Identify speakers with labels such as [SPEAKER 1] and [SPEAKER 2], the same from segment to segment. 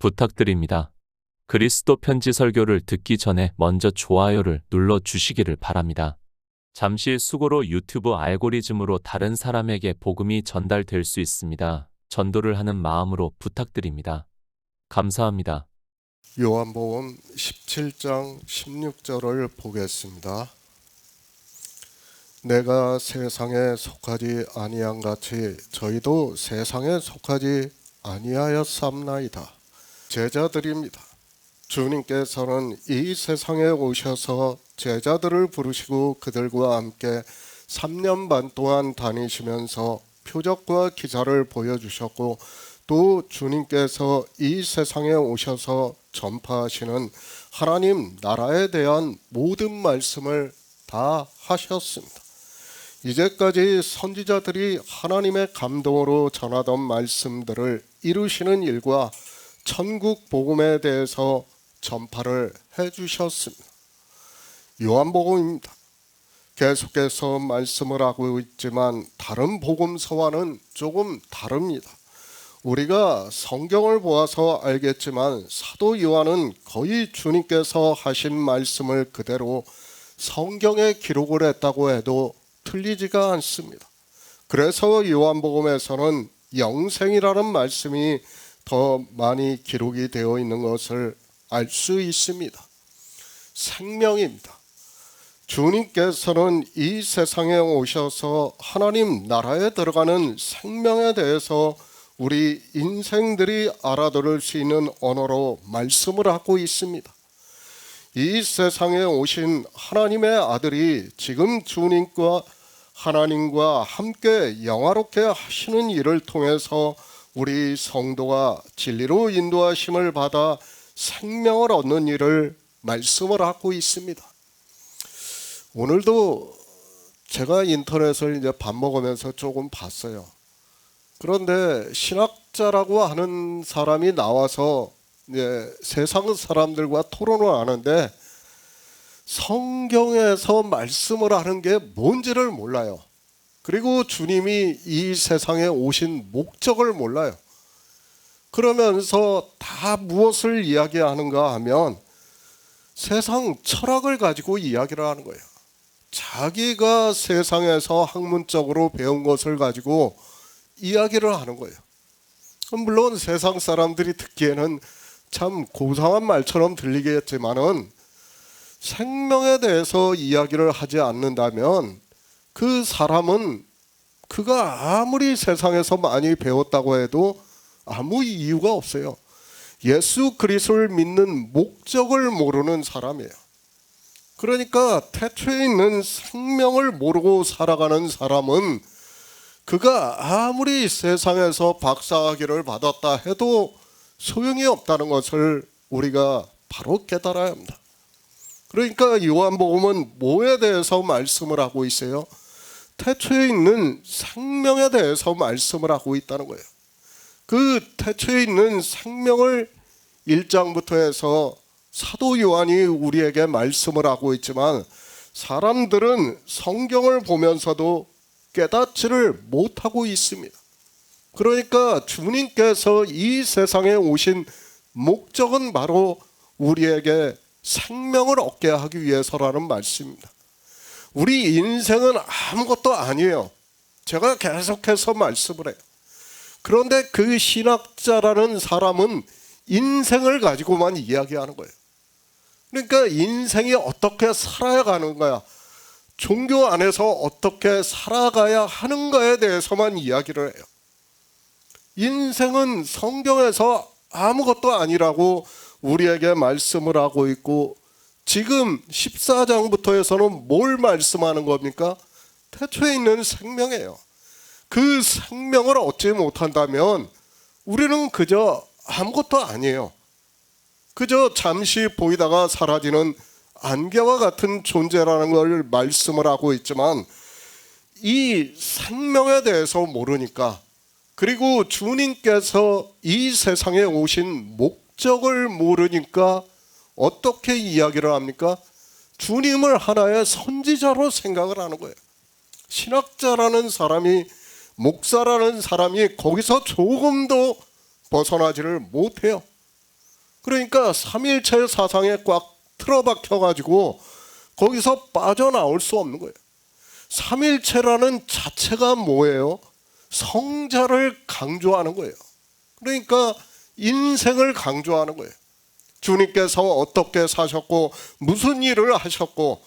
[SPEAKER 1] 부탁드립니다. 그리스도 편지 설교를 듣기 전에 먼저 좋아요를 눌러 주시기를 바랍니다. 잠시 수고로 유튜브 알고리즘으로 다른 사람에게 복음이 전달될 수 있습니다. 전도를 하는 마음으로 부탁드립니다. 감사합니다.
[SPEAKER 2] 요한복음 17장 16절을 보겠습니다. 내가 세상에 속하지 아니한 같이 저희도 세상에 속하지 아니하였사옵나이다. 제자들입니다. 주님께서는 이 세상에 오셔서 제자들을 부르시고 그들과 함께 3년 반 동안 다니시면서 표적과 기사를 보여주셨고, 또 주님께서 이 세상에 오셔서 전파하시는 하나님 나라에 대한 모든 말씀을 다 하셨습니다. 이제까지 선지자들이 하나님의 감동으로 전하던 말씀들을 이루시는 일과 천국 복음에 대해서 전파를 해주셨습니다. 요한복음입니다. 계속해서 말씀을 하고 있지만 다른 복음서와는 조금 다릅니다. 우리가 성경을 보아서 알겠지만 사도 요한은 거의 주님께서 하신 말씀을 그대로 성경에 기록을 했다고 해도 틀리지가 않습니다. 그래서 요한복음에서는 영생이라는 말씀이 더 많이 기록이 되어 있는 것을 알 수 있습니다. 생명입니다. 주님께서는 이 세상에 오셔서 하나님 나라에 들어가는 생명에 대해서 우리 인생들이 알아들을 수 있는 언어로 말씀을 하고 있습니다. 이 세상에 오신 하나님의 아들이 지금 주님과 하나님과 함께 영화롭게 하시는 일을 통해서 우리 성도가 진리로 인도하심을 받아 생명을 얻는 일을 말씀을 하고 있습니다. 오늘도 제가 인터넷을 이제 밥 먹으면서 조금 봤어요. 그런데 신학자라고 하는 사람이 나와서 이제 세상 사람들과 토론을 하는데 성경에서 말씀을 하는 게 뭔지를 몰라요. 그리고 주님이 이 세상에 오신 목적을 몰라요. 그러면서 다 무엇을 이야기하는가 하면 세상 철학을 가지고 이야기를 하는 거예요. 자기가 세상에서 학문적으로 배운 것을 가지고 이야기를 하는 거예요. 물론 세상 사람들이 듣기에는 참 고상한 말처럼 들리겠지만은 생명에 대해서 이야기를 하지 않는다면 그 사람은 그가 아무리 세상에서 많이 배웠다고 해도 아무 이유가 없어요. 예수 그리스도를 믿는 목적을 모르는 사람이에요. 그러니까 태초에 있는 생명을 모르고 살아가는 사람은 그가 아무리 세상에서 박사학위를 받았다 해도 소용이 없다는 것을 우리가 바로 깨달아야 합니다. 그러니까 요한복음은 뭐에 대해서 말씀을 하고 있어요? 태초에 있는 생명에 대해서 말씀을 하고 있다는 거예요. 그 태초에 있는 생명을 1장부터 해서 사도 요한이 우리에게 말씀을 하고 있지만 사람들은 성경을 보면서도 깨닫지를 못하고 있습니다. 그러니까 주님께서 이 세상에 오신 목적은 바로 우리에게 생명을 얻게 하기 위해서라는 말씀입니다. 우리 인생은 아무것도 아니에요. 제가 계속해서 말씀을 해요. 그런데 그 신학자라는 사람은 인생을 가지고만 이야기하는 거예요. 그러니까 인생이 어떻게 살아야 가는 거야, 종교 안에서 어떻게 살아가야 하는가에 대해서만 이야기를 해요. 인생은 성경에서 아무것도 아니라고 우리에게 말씀을 하고 있고, 지금 14장부터 해서는 뭘 말씀하는 겁니까? 태초에 있는 생명이에요. 그 생명을 얻지 못한다면 우리는 그저 아무것도 아니에요. 그저 잠시 보이다가 사라지는 안개와 같은 존재라는 걸 말씀을 하고 있지만, 이 생명에 대해서 모르니까, 그리고 주님께서 이 세상에 오신 목적을 모르니까 어떻게 이야기를 합니까? 주님을 하나의 선지자로 생각을 하는 거예요. 신학자라는 사람이, 목사라는 사람이 거기서 조금도 벗어나지를 못해요. 그러니까 삼일체 사상에 꽉 틀어박혀 가지고 거기서 빠져나올 수 없는 거예요. 삼일체라는 자체가 뭐예요? 성자를 강조하는 거예요. 그러니까 인생을 강조하는 거예요. 주님께서 어떻게 사셨고 무슨 일을 하셨고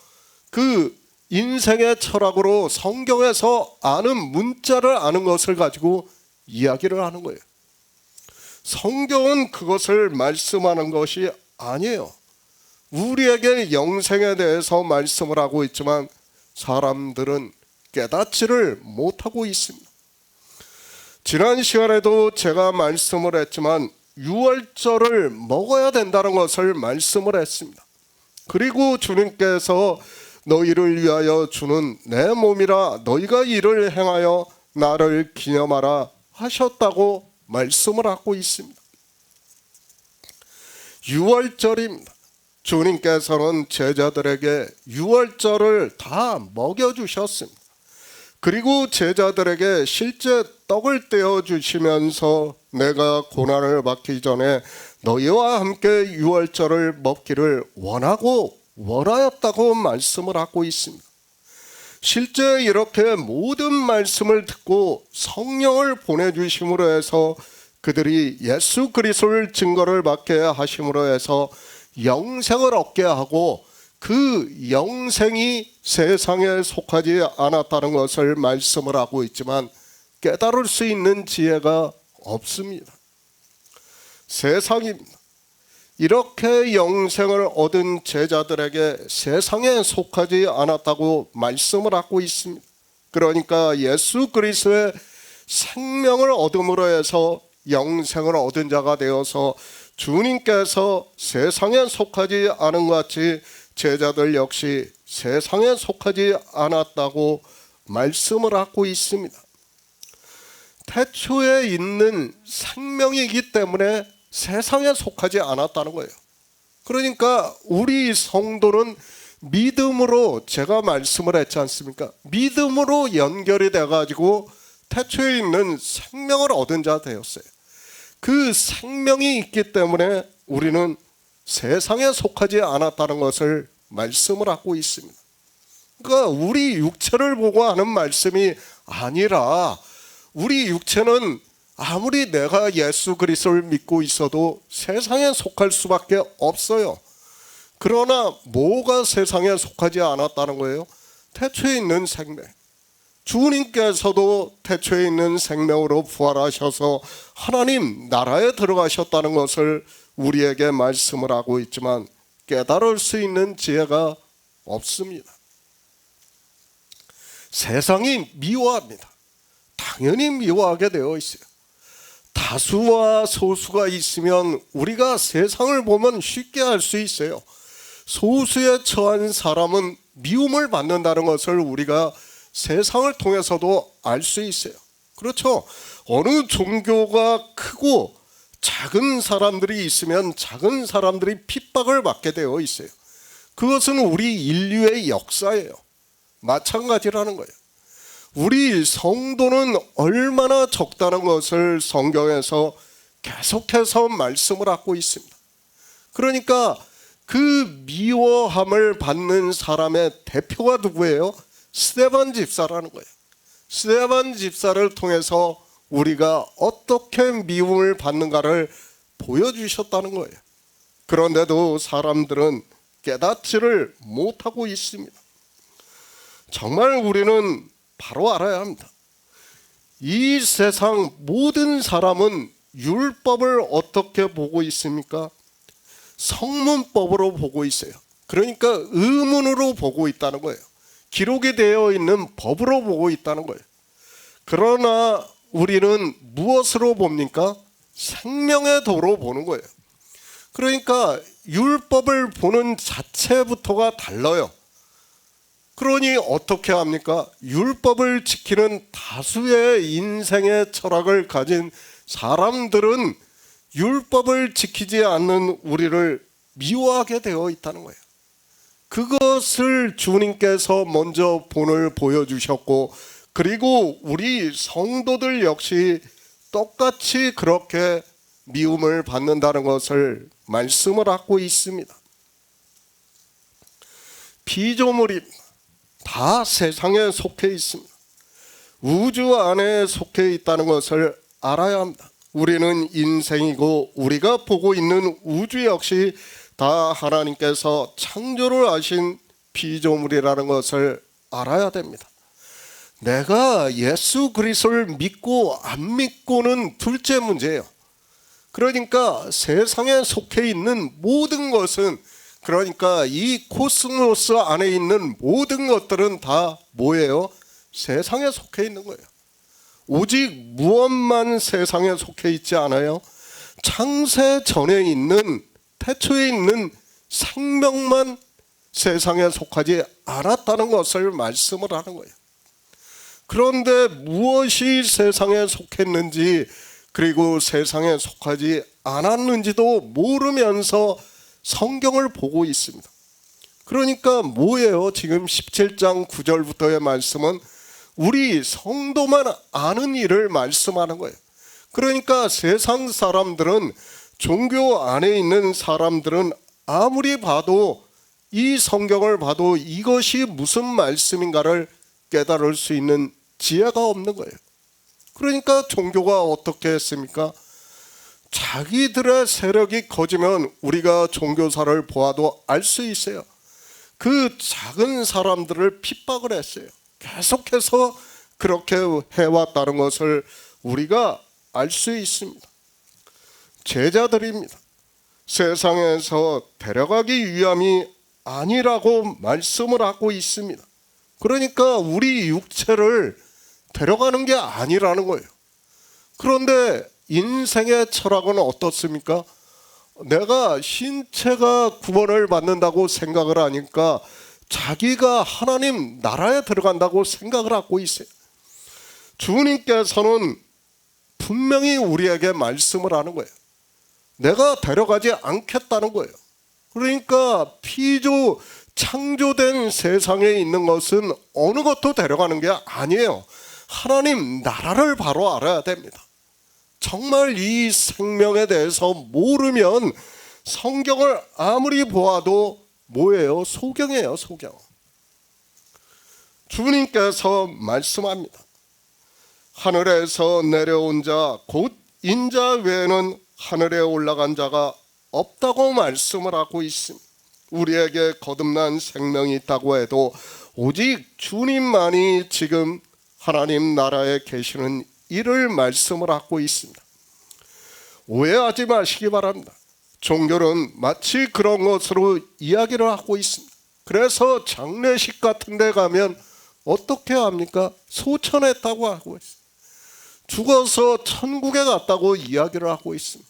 [SPEAKER 2] 그 인생의 철학으로 성경에서 아는 문자를 아는 것을 가지고 이야기를 하는 거예요. 성경은 그것을 말씀하는 것이 아니에요. 우리에게 영생에 대해서 말씀을 하고 있지만 사람들은 깨닫지를 못하고 있습니다. 지난 시간에도 제가 말씀을 했지만 유월절을 먹어야 된다는 것을 말씀을 했습니다. 그리고 주님께서 너희를 위하여 주는 내 몸이라 너희가 이를 행하여 나를 기념하라 하셨다고 말씀을 하고 있습니다. 유월절입니다. 주님께서는 제자들에게 유월절을 다 먹여주셨습니다. 그리고 제자들에게 실제 떡을 떼어주시면서 내가 고난을 받기 전에 너희와 함께 유월절을 먹기를 원하였다고 말씀을 하고 있습니다. 실제 이렇게 모든 말씀을 듣고 성령을 보내주심으로 해서 그들이 예수 그리스도를 증거를 받게 하심으로 해서 영생을 얻게 하고 그 영생이 세상에 속하지 않았다는 것을 말씀을 하고 있지만 깨달을 수 있는 지혜가 없습니다. 세상입니다. 이렇게 영생을 얻은 제자들에게 세상에 속하지 않았다고 말씀을 하고 있습니다. 그러니까 예수 그리스도의 생명을 얻음으로 해서 영생을 얻은 자가 되어서 주님께서 세상에 속하지 않은 것 같이 제자들 역시 세상에 속하지 않았다고 말씀을 하고 있습니다. 태초에 있는 생명이기 때문에 세상에 속하지 않았다는 거예요. 그러니까 우리 성도는 믿음으로, 제가 말씀을 했지 않습니까? 믿음으로 연결이 돼가지고 태초에 있는 생명을 얻은 자 되었어요. 그 생명이 있기 때문에 우리는 세상에 속하지 않았다는 것을 말씀을 하고 있습니다. 그러니까 우리 육체를 보고 하는 말씀이 아니라 우리 육체는 아무리 내가 예수 그리스도를 믿고 있어도 세상에 속할 수밖에 없어요. 그러나 뭐가 세상에 속하지 않았다는 거예요? 태초에 있는 생명. 주님께서도 태초에 있는 생명으로 부활하셔서 하나님 나라에 들어가셨다는 것을 우리에게 말씀을 하고 있지만 깨달을 수 있는 지혜가 없습니다. 세상이 미워합니다. 당연히 미워하게 되어 있어요. 다수와 소수가 있으면 우리가 세상을 보면 쉽게 알 수 있어요. 소수에 처한 사람은 미움을 받는다는 것을 우리가 세상을 통해서도 알 수 있어요. 그렇죠? 어느 종교가 크고 작은 사람들이 있으면 작은 사람들이 핍박을 받게 되어 있어요. 그것은 우리 인류의 역사예요. 마찬가지라는 거예요. 우리 성도는 얼마나 적다는 것을 성경에서 계속해서 말씀을 하고 있습니다. 그러니까 그 미워함을 받는 사람의 대표가 누구예요? 스데반 집사라는 거예요. 스데반 집사를 통해서 우리가 어떻게 미움을 받는가를 보여주셨다는 거예요. 그런데도 사람들은 깨닫지를 못하고 있습니다. 정말 우리는 바로 알아야 합니다. 이 세상 모든 사람은 율법을 어떻게 보고 있습니까? 성문법으로 보고 있어요. 그러니까 의문으로 보고 있다는 거예요. 기록이 되어 있는 법으로 보고 있다는 거예요. 그러나 우리는 무엇으로 봅니까? 생명의 도로 보는 거예요. 그러니까 율법을 보는 자체부터가 달라요. 그러니 어떻게 합니까? 율법을 지키는 다수의 인생의 철학을 가진 사람들은 율법을 지키지 않는 우리를 미워하게 되어 있다는 거예요. 그것을 주님께서 먼저 본을 보여주셨고, 그리고 우리 성도들 역시 똑같이 그렇게 미움을 받는다는 것을 말씀을 하고 있습니다. 피조물이 다 세상에 속해 있습니다. 우주 안에 속해 있다는 것을 알아야 합니다. 우리는 인생이고 우리가 보고 있는 우주 역시 다 하나님께서 창조를 하신 피조물이라는 것을 알아야 됩니다. 내가 예수 그리스도를 믿고 안 믿고는 둘째 문제예요. 그러니까 세상에 속해 있는 모든 것은, 그러니까 이 코스모스 안에 있는 모든 것들은 다 뭐예요? 세상에 속해 있는 거예요. 오직 무엇만 세상에 속해 있지 않아요? 창세 전에 있는, 태초에 있는 생명만 세상에 속하지 않았다는 것을 말씀을 하는 거예요. 그런데 무엇이 세상에 속했는지, 그리고 세상에 속하지 않았는지도 모르면서 성경을 보고 있습니다. 그러니까 뭐예요? 지금 17장 9절부터의 말씀은 우리 성도만 아는 일을 말씀하는 거예요. 그러니까 세상 사람들은, 종교 안에 있는 사람들은 아무리 봐도, 이 성경을 봐도 이것이 무슨 말씀인가를 깨달을 수 있는 지혜가 없는 거예요. 그러니까 종교가 어떻게 했습니까? 자기들의 세력이 커지면 우리가 종교사를 보아도 알 수 있어요. 그 작은 사람들을 핍박을 했어요. 계속해서 그렇게 해왔다는 것을 우리가 알 수 있습니다. 제자들입니다. 세상에서 데려가기 위함이 아니라고 말씀을 하고 있습니다. 그러니까 우리 육체를 데려가는 게 아니라는 거예요. 그런데 인생의 철학은 어떻습니까? 내가 신체가 구원을 받는다고 생각을 하니까 자기가 하나님 나라에 들어간다고 생각을 하고 있어요. 주님께서는 분명히 우리에게 말씀을 하는 거예요. 내가 데려가지 않겠다는 거예요. 그러니까 창조된 세상에 있는 것은 어느 것도 데려가는 게 아니에요. 하나님 나라를 바로 알아야 됩니다. 정말 이 생명에 대해서 모르면 성경을 아무리 보아도 뭐예요? 소경이에요, 소경. 주님께서 말씀합니다. 하늘에서 내려온 자 곧 인자 외에는 하늘에 올라간 자가 없다고 말씀을 하고 있습니다. 우리에게 거듭난 생명이 있다고 해도 오직 주님만이 지금 하나님 나라에 계시는 이를 말씀을 하고 있습니다. 오해하지 마시기 바랍니다. 종교는 마치 그런 것으로 이야기를 하고 있습니다. 그래서 장례식 같은 데 가면 어떻게 합니까? 소천했다고 하고 있습니다. 죽어서 천국에 갔다고 이야기를 하고 있습니다.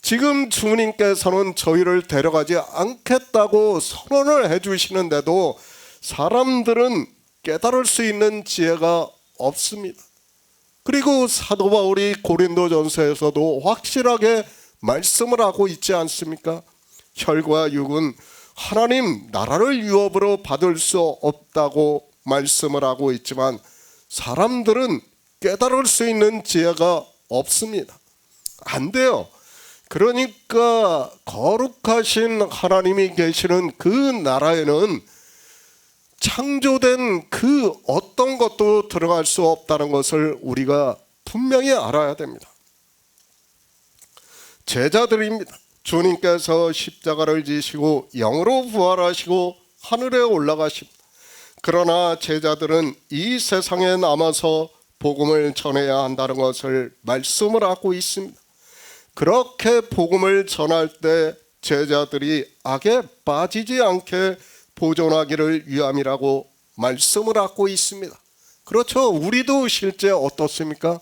[SPEAKER 2] 지금 주님께서는 저희를 데려가지 않겠다고 선언을 해주시는데도 사람들은 깨달을 수 있는 지혜가 없습니다. 그리고 사도 바울이 고린도전서에서도 확실하게 말씀을 하고 있지 않습니까? 혈과 육은 하나님 나라를 유업으로 받을 수 없다고 말씀을 하고 있지만 사람들은 깨달을 수 있는 지혜가 없습니다. 안 돼요. 그러니까 거룩하신 하나님이 계시는 그 나라에는 창조된 그 어떤 것도 들어갈 수 없다는 것을 우리가 분명히 알아야 됩니다. 제자들입니다. 주님께서 십자가를 지시고 영으로 부활하시고 하늘에 올라가십니다. 그러나 제자들은 이 세상에 남아서 복음을 전해야 한다는 것을 말씀을 하고 있습니다. 그렇게 복음을 전할 때 제자들이 악에 빠지지 않게 보존하기를 위함이라고 말씀을 하고 있습니다. 그렇죠. 우리도 실제 어떻습니까?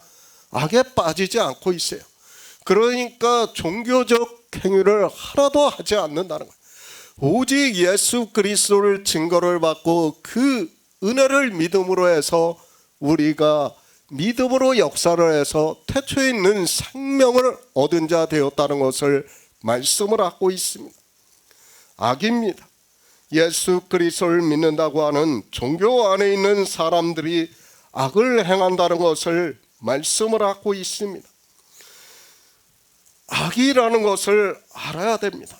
[SPEAKER 2] 악에 빠지지 않고 있어요. 그러니까 종교적 행위를 하나도 하지 않는다는 거예요. 오직 예수 그리스도를 증거를 받고 그 은혜를 믿음으로 해서 우리가 믿음으로 역사를 해서 태초에 있는 생명을 얻은 자 되었다는 것을 말씀을 하고 있습니다. 악입니다. 예수 그리스도를 믿는다고 하는 종교 안에 있는 사람들이 악을 행한다는 것을 말씀을 하고 있습니다. 악이라는 것을 알아야 됩니다.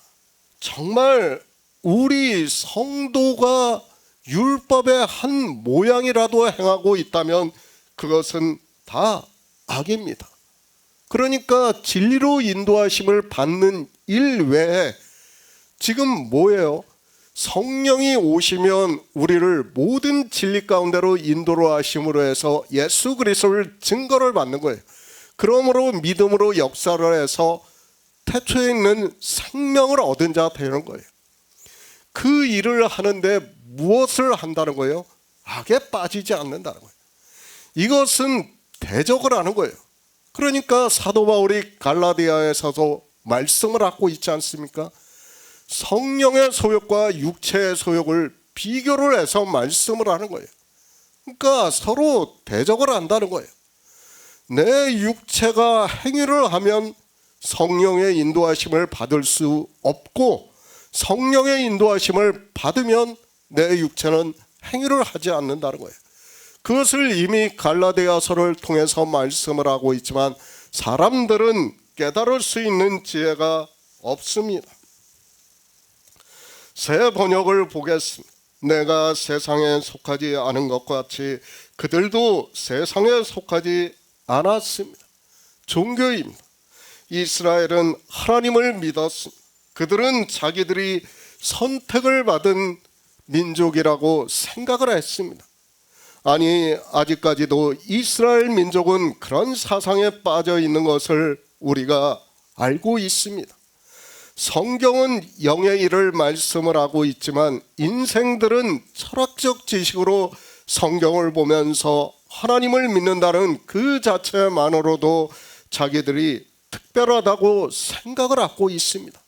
[SPEAKER 2] 정말 우리 성도가 율법의 한 모양이라도 행하고 있다면 그것은 다 악입니다. 그러니까 진리로 인도하심을 받는 일 외에 지금 뭐예요? 성령이 오시면 우리를 모든 진리 가운데로 인도로 하심으로 해서 예수 그리스도를 증거를 받는 거예요. 그러므로 믿음으로 역사를 해서 태초에 있는 생명을 얻은 자 되는 거예요. 그 일을 하는데 무엇을 한다는 거예요? 악에 빠지지 않는다는 거예요. 이것은 대적을 하는 거예요. 그러니까 사도 바울이 갈라디아에서도 말씀을 하고 있지 않습니까? 성령의 소욕과 육체의 소욕을 비교를 해서 말씀을 하는 거예요. 그러니까 서로 대적을 한다는 거예요. 내 육체가 행위를 하면 성령의 인도하심을 받을 수 없고, 성령의 인도하심을 받으면 내 육체는 행위를 하지 않는다는 거예요. 그것을 이미 갈라디아서를 통해서 말씀을 하고 있지만 사람들은 깨달을 수 있는 지혜가 없습니다. 새 번역을 보겠습니다. 내가 세상에 속하지 않은 것과 같이 그들도 세상에 속하지 않았습니다. 종교입니다. 이스라엘은 하나님을 믿었습니다. 그들은 자기들이 선택을 받은 민족이라고 생각을 했습니다. 아니, 아직까지도 이스라엘 민족은 그런 사상에 빠져 있는 것을 우리가 알고 있습니다. 성경은 영의 일을 말씀을 하고 있지만 인생들은 철학적 지식으로 성경을 보면서 하나님을 믿는다는 그 자체만으로도 자기들이 특별하다고 생각을 하고 있습니다.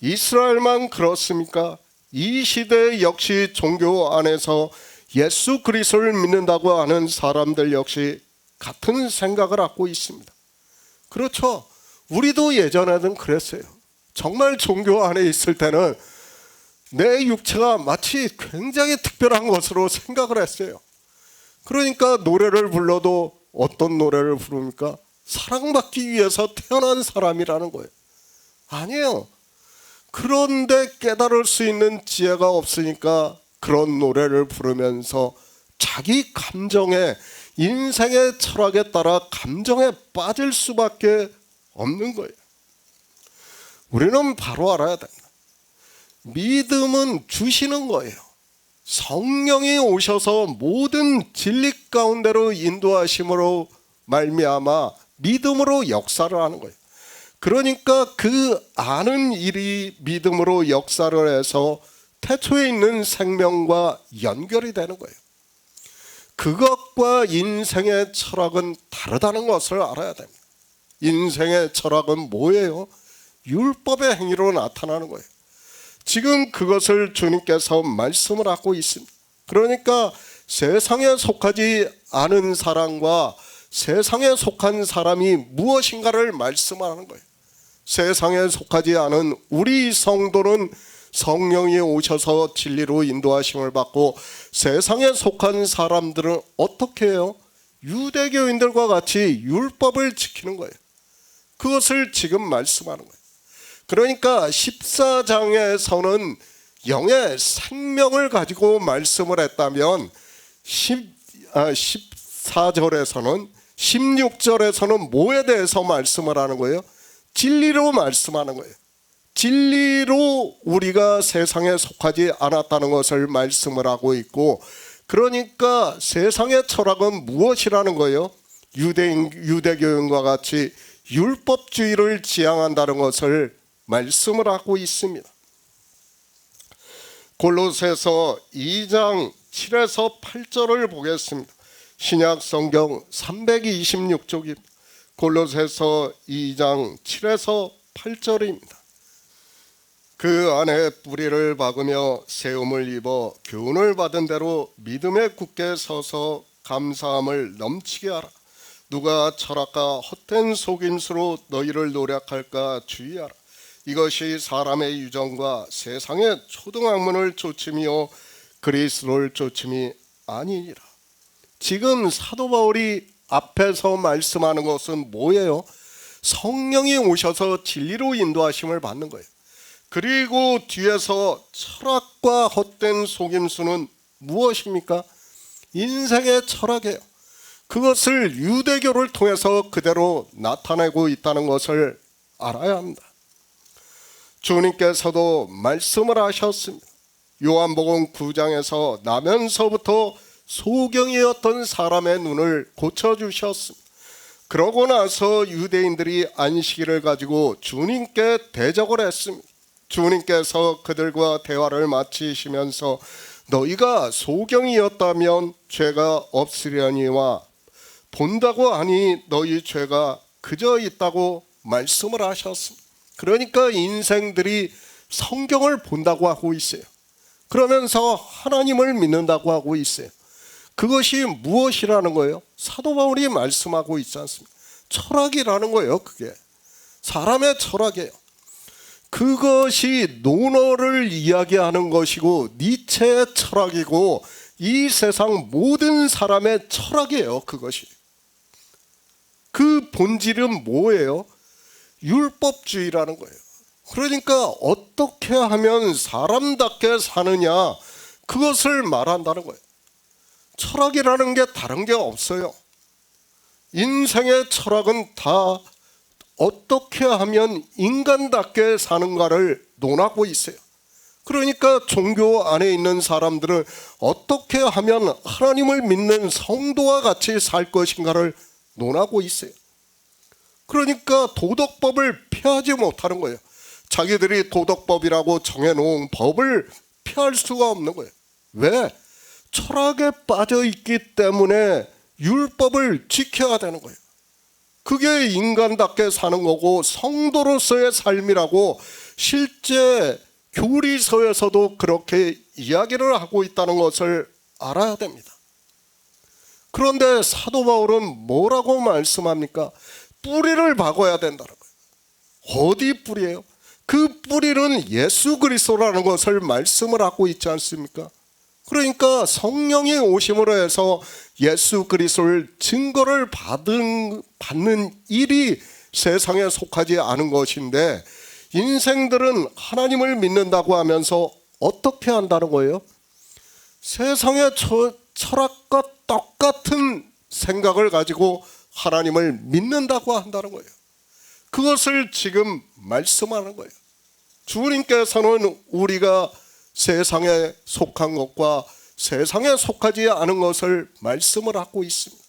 [SPEAKER 2] 이스라엘만 그렇습니까? 이 시대 역시 종교 안에서 예수 그리스도를 믿는다고 하는 사람들 역시 같은 생각을 하고 있습니다. 그렇죠. 우리도 예전에는 그랬어요. 정말 종교 안에 있을 때는 내 육체가 마치 굉장히 특별한 것으로 생각을 했어요. 그러니까 노래를 불러도 어떤 노래를 부릅니까? 사랑받기 위해서 태어난 사람이라는 거예요. 아니에요. 그런데 깨달을 수 있는 지혜가 없으니까 그런 노래를 부르면서 자기 감정에, 인생의 철학에 따라 감정에 빠질 수밖에 없는 거예요. 우리는 바로 알아야 됩니다. 믿음은 주시는 거예요. 성령이 오셔서 모든 진리 가운데로 인도하심으로 말미암아 믿음으로 역사를 하는 거예요. 그러니까 그 아는 일이 믿음으로 역사를 해서 태초에 있는 생명과 연결이 되는 거예요. 그것과 인생의 철학은 다르다는 것을 알아야 됩니다. 인생의 철학은 뭐예요? 율법의 행위로 나타나는 거예요. 지금 그것을 주님께서 말씀을 하고 있습니다. 그러니까 세상에 속하지 않은 사람과 세상에 속한 사람이 무엇인가를 말씀하는 거예요. 세상에 속하지 않은 우리 성도는 성령이 오셔서 진리로 인도하심을 받고, 세상에 속한 사람들은 어떻게 해요? 유대교인들과 같이 율법을 지키는 거예요. 그것을 지금 말씀하는 거예요. 그러니까 14장에서는 영의 생명을 가지고 말씀을 했다면 14절에서는 16절에서는 뭐에 대해서 말씀을 하는 거예요? 진리로 말씀하는 거예요. 진리로 우리가 세상에 속하지 않았다는 것을 말씀을 하고 있고, 그러니까 세상의 철학은 무엇이라는 거예요? 유대교인과 같이 율법주의를 지향한다는 것을 말씀을 하고 있습니다. 골로새서 2장 7에서 8절을 보겠습니다. 신약 성경 326쪽입니다. 골로새서 2장 7에서 8절입니다. 그 안에 뿌리를 박으며 세움을 입어 교훈을 받은 대로 믿음에 굳게 서서 감사함을 넘치게 하라. 누가 철학과 헛된 속임수로 너희를 노략할까 주의하라. 이것이 사람의 유정과 세상의 초등학문을 좇음이요 그리스도를 좇음이 아니니라. 지금 사도 바울이 앞에서 말씀하는 것은 뭐예요? 성령이 오셔서 진리로 인도하심을 받는 거예요. 그리고 뒤에서 철학과 헛된 속임수는 무엇입니까? 인생의 철학이에요. 그것을 유대교를 통해서 그대로 나타내고 있다는 것을 알아야 합니다. 주님께서도 말씀을 하셨습니다. 요한복음 9장에서 나면서부터 소경이었던 사람의 눈을 고쳐주셨습니다. 그러고 나서 유대인들이 안식일을 가지고 주님께 대적을 했습니다. 주님께서 그들과 대화를 마치시면서 너희가 소경이었다면 죄가 없으려니와 본다고 하니 너희 죄가 그저 있다고 말씀을 하셨습니다. 그러니까 인생들이 성경을 본다고 하고 있어요. 그러면서 하나님을 믿는다고 하고 있어요. 그것이 무엇이라는 거예요? 사도 바울이 말씀하고 있지 않습니까? 철학이라는 거예요. 그게 사람의 철학이에요. 그것이 논어를 이야기하는 것이고 니체의 철학이고 이 세상 모든 사람의 철학이에요. 그것이. 그 본질은 뭐예요? 율법주의라는 거예요. 그러니까 어떻게 하면 사람답게 사느냐, 그것을 말한다는 거예요. 철학이라는 게 다른 게 없어요. 인생의 철학은 다 어떻게 하면 인간답게 사는가를 논하고 있어요. 그러니까 종교 안에 있는 사람들은 어떻게 하면 하나님을 믿는 성도와 같이 살 것인가를 논하고 있어요. 그러니까 도덕법을 피하지 못하는 거예요. 자기들이 도덕법이라고 정해놓은 법을 피할 수가 없는 거예요. 왜? 철학에 빠져 있기 때문에 율법을 지켜야 되는 거예요. 그게 인간답게 사는 거고 성도로서의 삶이라고 실제 교리서에서도 그렇게 이야기를 하고 있다는 것을 알아야 됩니다. 그런데 사도 바울은 뭐라고 말씀합니까? 뿌리를 박아야 된다는 거예요. 어디 뿌리예요? 그 뿌리는 예수 그리스도라는 것을 말씀을 하고 있지 않습니까? 그러니까 성령이 오심으로 해서 예수 그리스도를 증거를 받는 일이 세상에 속하지 않은 것인데 인생들은 하나님을 믿는다고 하면서 어떻게 한다는 거예요? 세상의 철학과 똑같은 생각을 가지고 하나님을 믿는다고 한다는 거예요. 그것을 지금 말씀하는 거예요. 주님께서는 우리가 세상에 속한 것과 세상에 속하지 않은 것을 말씀을 하고 있습니다.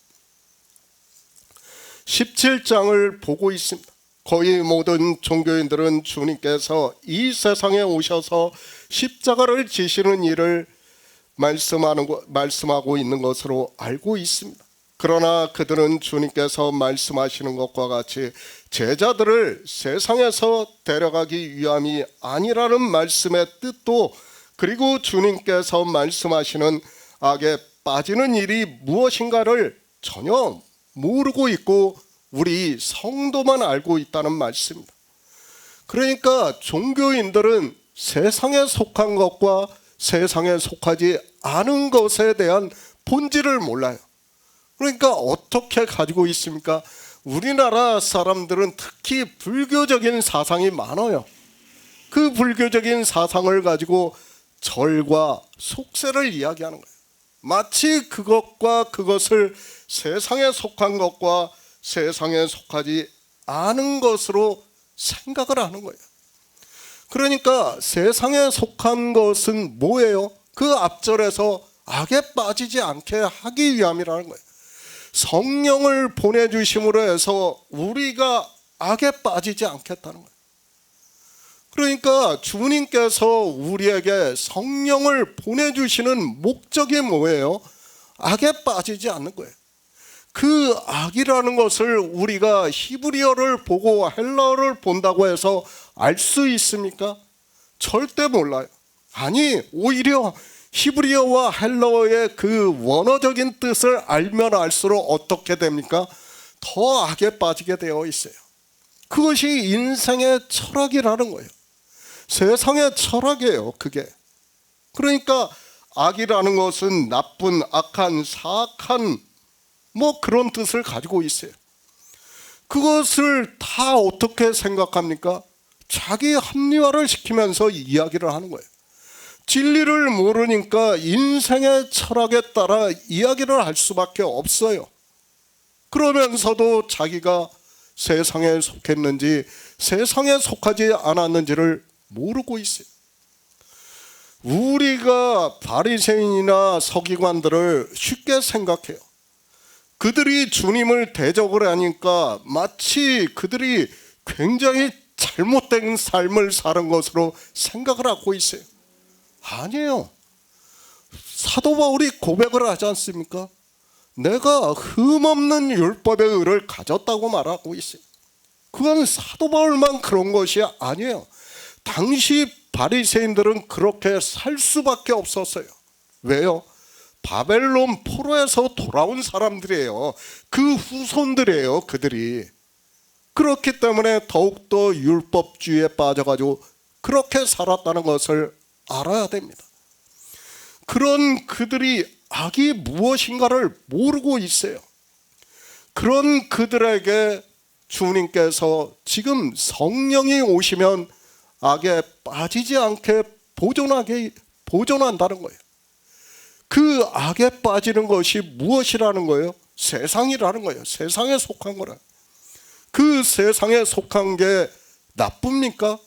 [SPEAKER 2] 17장을 보고 있습니다. 거의 모든 종교인들은 주님께서 이 세상에 오셔서 십자가를 지시는 일을 말씀하고 있는 것으로 알고 있습니다. 그러나 그들은 주님께서 말씀하시는 것과 같이 제자들을 세상에서 데려가기 위함이 아니라는 말씀의 뜻도, 그리고 주님께서 말씀하시는 악에 빠지는 일이 무엇인가를 전혀 모르고 있고 우리 성도만 알고 있다는 말씀입니다. 그러니까 종교인들은 세상에 속한 것과 세상에 속하지 않은 것에 대한 본질을 몰라요. 그러니까 어떻게 가지고 있습니까? 우리나라 사람들은 특히 불교적인 사상이 많아요. 그 불교적인 사상을 가지고 절과 속세를 이야기하는 거예요. 마치 그것과 그것을 세상에 속한 것과 세상에 속하지 않은 것으로 생각을 하는 거예요. 그러니까 세상에 속한 것은 뭐예요? 그 앞절에서 악에 빠지지 않게 하기 위함이라는 거예요. 성령을 보내주심으로 해서 우리가 악에 빠지지 않겠다는 거예요. 그러니까 주님께서 우리에게 성령을 보내주시는 목적이 뭐예요? 악에 빠지지 않는 거예요. 그 악이라는 것을 우리가 히브리어를 보고 헬라어를 본다고 해서 알 수 있습니까? 절대 몰라요. 아니, 오히려 히브리어와 헬라어의 그 원어적인 뜻을 알면 알수록 어떻게 됩니까? 더 악에 빠지게 되어 있어요. 그것이 인생의 철학이라는 거예요. 세상의 철학이에요, 그게. 그러니까 악이라는 것은 나쁜, 악한, 사악한 뭐 그런 뜻을 가지고 있어요. 그것을 다 어떻게 생각합니까? 자기 합리화를 시키면서 이야기를 하는 거예요. 진리를 모르니까 인생의 철학에 따라 이야기를 할 수밖에 없어요. 그러면서도 자기가 세상에 속했는지 세상에 속하지 않았는지를 모르고 있어요. 우리가 바리새인이나 서기관들을 쉽게 생각해요. 그들이 주님을 대적을 하니까 마치 그들이 굉장히 잘못된 삶을 사는 것으로 생각을 하고 있어요. 아니에요. 사도 바울이 고백을 하지 않습니까? 내가 흠없는 율법의 의를 가졌다고 말하고 있어요. 그건 사도 바울만 그런 것이 아니에요. 당시 바리새인들은 그렇게 살 수밖에 없었어요. 왜요? 바벨론 포로에서 돌아온 사람들이에요. 그 후손들이에요, 그들이. 그렇기 때문에 더욱더 율법주의에 빠져가지고 그렇게 살았다는 것을 알아야 됩니다. 그런 그들이 악이 무엇인가를 모르고 있어요. 그런 그들에게 주님께서 지금 성령이 오시면 악에 빠지지 않게 보존한다는 거예요. 그 악에 빠지는 것이 무엇이라는 거예요? 세상이라는 거예요. 세상에 속한 거라. 그 세상에 속한 게 나쁩니까?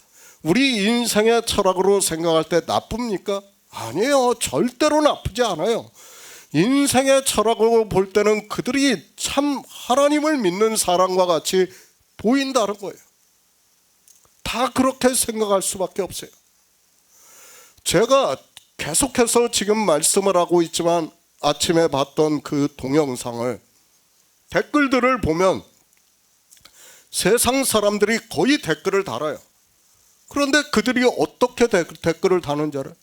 [SPEAKER 2] 우리 인생의 철학으로 생각할 때 나쁩니까? 아니에요. 절대로 나쁘지 않아요. 인생의 철학으로 볼 때는 그들이 참 하나님을 믿는 사람과 같이 보인다는 거예요. 다 그렇게 생각할 수밖에 없어요. 제가 계속해서 지금 말씀을 하고 있지만 아침에 봤던 그 동영상을 댓글들을 보면 세상 사람들이 거의 댓글을 달아요. 그런데 그들이 어떻게 댓글을 다는 줄 알아요?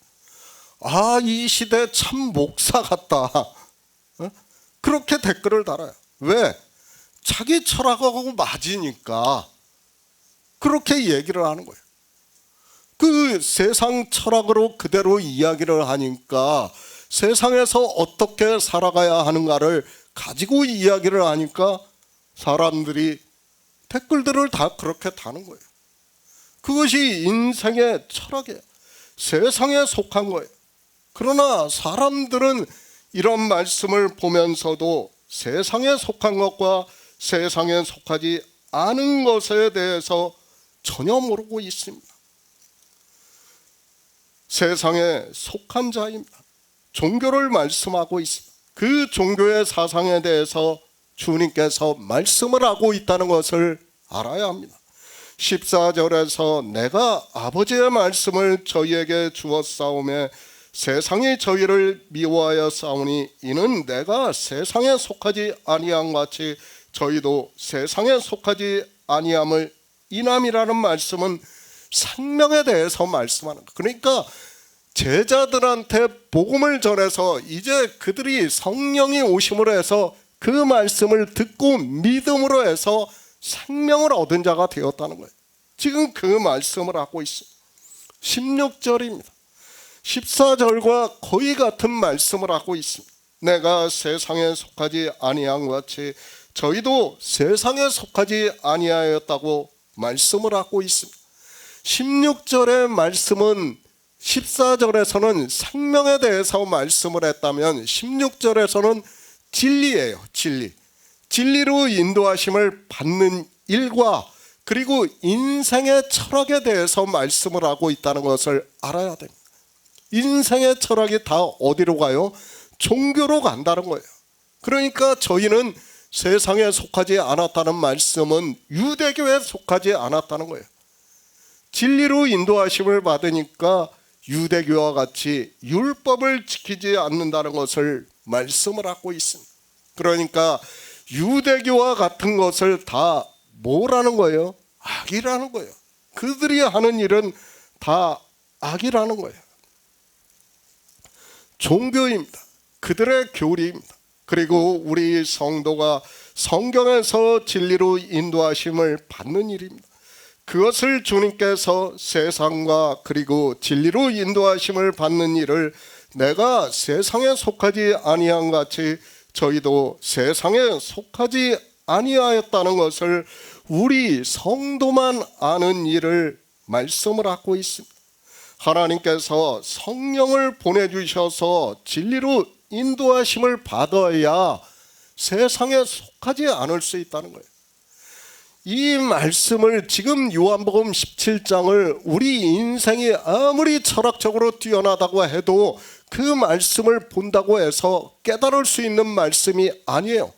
[SPEAKER 2] 아, 이 시대 참 목사 같다. 그렇게 댓글을 달아요. 왜? 자기 철학하고 맞으니까 그렇게 얘기를 하는 거예요. 그 세상 철학으로 그대로 이야기를 하니까 세상에서 어떻게 살아가야 하는가를 가지고 이야기를 하니까 사람들이 댓글들을 다 그렇게 다는 거예요. 그것이 인생의 철학이에요. 세상에 속한 거예요. 그러나 사람들은 이런 말씀을 보면서도 세상에 속한 것과 세상에 속하지 않은 것에 대해서 전혀 모르고 있습니다. 세상에 속한 자입니다. 종교를 말씀하고 있습니다. 그 종교의 사상에 대해서 주님께서 말씀을 하고 있다는 것을 알아야 합니다. 14절에서 내가 아버지의 말씀을 저희에게 주었사오매 세상이 저희를 미워하여 싸우니 이는 내가 세상에 속하지 아니한 같이 저희도 세상에 속하지 아니함을 인함이라는 말씀은 생명에 대해서 말씀하는 거예요. 그러니까 제자들한테 복음을 전해서 이제 그들이 성령이 오심으로 해서 그 말씀을 듣고 믿음으로 해서 생명을 얻은 자가 되었다는 거예요. 지금 그 말씀을 하고 있어요. 16절입니다. 14절과 거의 같은 말씀을 하고 있습니다. 내가 세상에 속하지 아니한 것 같이 저희도 세상에 속하지 아니하였다고 말씀을 하고 있습니다. 16절의 말씀은 14절에서는 생명에 대해서 말씀을 했다면 16절에서는 진리예요. 진리로 인도하심을 받는 일과 그리고 인생의 철학에 대해서 말씀을 하고 있다는 것을 알아야 됩니다. 인생의 철학이 다 어디로 가요? 종교로 간다는 거예요. 그러니까 저희는 세상에 속하지 않았다는 말씀은 유대교에 속하지 않았다는 거예요. 진리로 인도하심을 받으니까 유대교와 같이 율법을 지키지 않는다는 것을 말씀을 하고 있습니다. 그러니까 유대교와 같은 것을 다 뭐라는 거예요? 악이라는 거예요. 그들이 하는 일은 다 악이라는 거예요. 종교입니다. 그들의 교리입니다. 그리고 우리 성도가 성경에서 진리로 인도하심을 받는 일입니다. 그것을 주님께서 세상과 그리고 진리로 인도하심을 받는 일을 내가 세상에 속하지 아니한 같이 저희도 세상에 속하지 아니하였다는 것을 우리 성도만 아는 일을 말씀을 하고 있습니다. 하나님께서 성령을 보내주셔서 진리로 인도하심을 받아야 세상에 속하지 않을 수 있다는 거예요. 이 말씀을 지금 요한복음 17장을 우리 인생이 아무리 철학적으로 뛰어나다고 해도 그 말씀을 본다고 해서 깨달을 수 있는 말씀이 아니에요.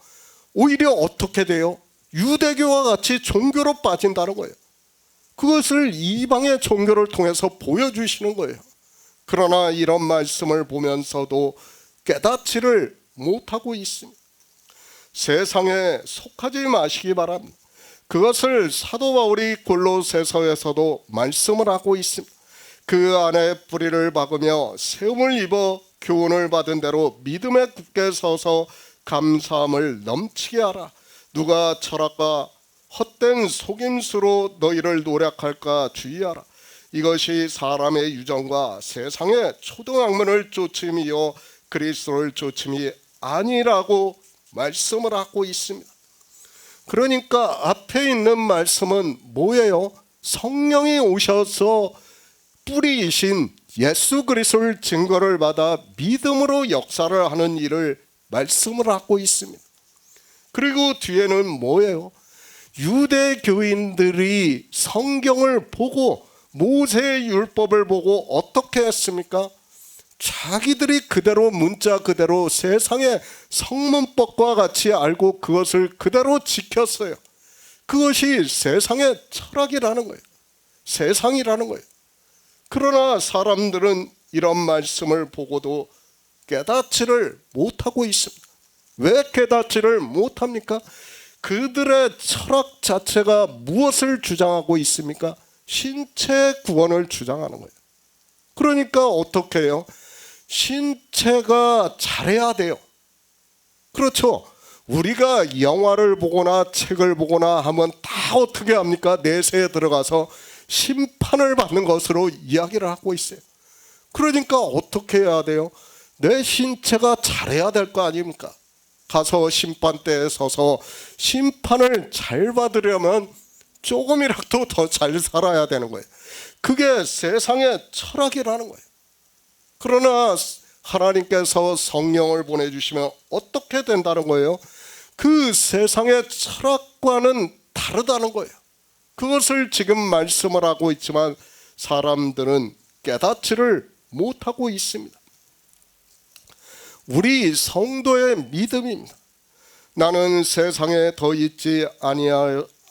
[SPEAKER 2] 오히려 어떻게 돼요? 유대교와 같이 종교로 빠진다는 거예요. 그것을 이방의 종교를 통해서 보여주시는 거예요. 그러나 이런 말씀을 보면서도 깨닫지를 못하고 있습니다. 세상에 속하지 마시기 바랍니다. 그것을 사도 바울이 골로새서에서도 말씀을 하고 있습니다. 그 안에 뿌리를 박으며 세움을 입어 교훈을 받은 대로 믿음에 굳게 서서 감사함을 넘치게 하라. 누가 철학과 헛된 속임수로 너희를 노략할까 주의하라. 이것이 사람의 유정과 세상의 초등학문을 쫓음이요 그리스도를 쫓음이 아니라고 말씀을 하고 있습니다. 그러니까 앞에 있는 말씀은 뭐예요? 성령이 오셔서 뿌리이신 예수 그리스도를 증거를 받아 믿음으로 역사를 하는 일을 말씀을 하고 있습니다. 그리고 뒤에는 뭐예요? 유대교인들이 성경을 보고 모세의 율법을 보고 어떻게 했습니까? 자기들이 그대로 문자 그대로 세상의 성문법과 같이 알고 그것을 그대로 지켰어요. 그것이 세상의 철학이라는 거예요. 세상이라는 거예요. 그러나 사람들은 이런 말씀을 보고도 깨닫지를 못하고 있습니다. 왜 깨닫지를 못합니까? 그들의 철학 자체가 무엇을 주장하고 있습니까? 신체 구원을 주장하는 거예요. 그러니까 어떻게 해요? 신체가 잘해야 돼요. 그렇죠. 우리가 영화를 보거나 책을 보거나 하면 다 어떻게 합니까? 내세에 들어가서 심판을 받는 것으로 이야기를 하고 있어요. 그러니까 어떻게 해야 돼요? 내 신체가 잘해야 될 거 아닙니까? 가서 심판대에 서서 심판을 잘 받으려면 조금이라도 더 잘 살아야 되는 거예요. 그게 세상의 철학이라는 거예요. 그러나 하나님께서 성령을 보내주시면 어떻게 된다는 거예요? 그 세상의 철학과는 다르다는 거예요. 그것을 지금 말씀을 하고 있지만 사람들은 깨닫지를 못하고 있습니다. 우리 성도의 믿음입니다. 나는 세상에 더 있지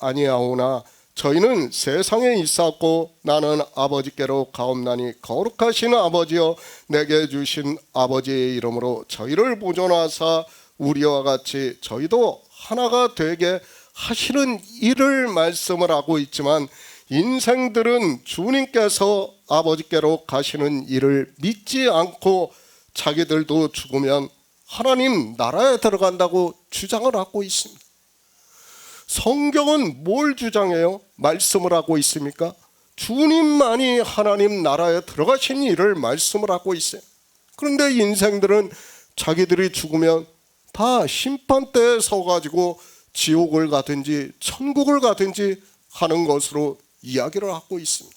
[SPEAKER 2] 아니하오나 저희는 세상에 있었고 나는 아버지께로 가옵나니 거룩하신 아버지여 내게 주신 아버지의 이름으로 저희를 보존하사 우리와 같이 저희도 하나가 되게 하시는 일을 말씀을 하고 있지만 인생들은 주님께서 아버지께로 가시는 일을 믿지 않고 자기들도 죽으면 하나님 나라에 들어간다고 주장을 하고 있습니다. 성경은 뭘 주장해요? 말씀을 하고 있습니까? 주님만이 하나님 나라에 들어가신 일을 말씀을 하고 있어요. 그런데 인생들은 자기들이 죽으면 다 심판대에 서가지고 지옥을 가든지 천국을 가든지 하는 것으로 이야기를 하고 있습니다.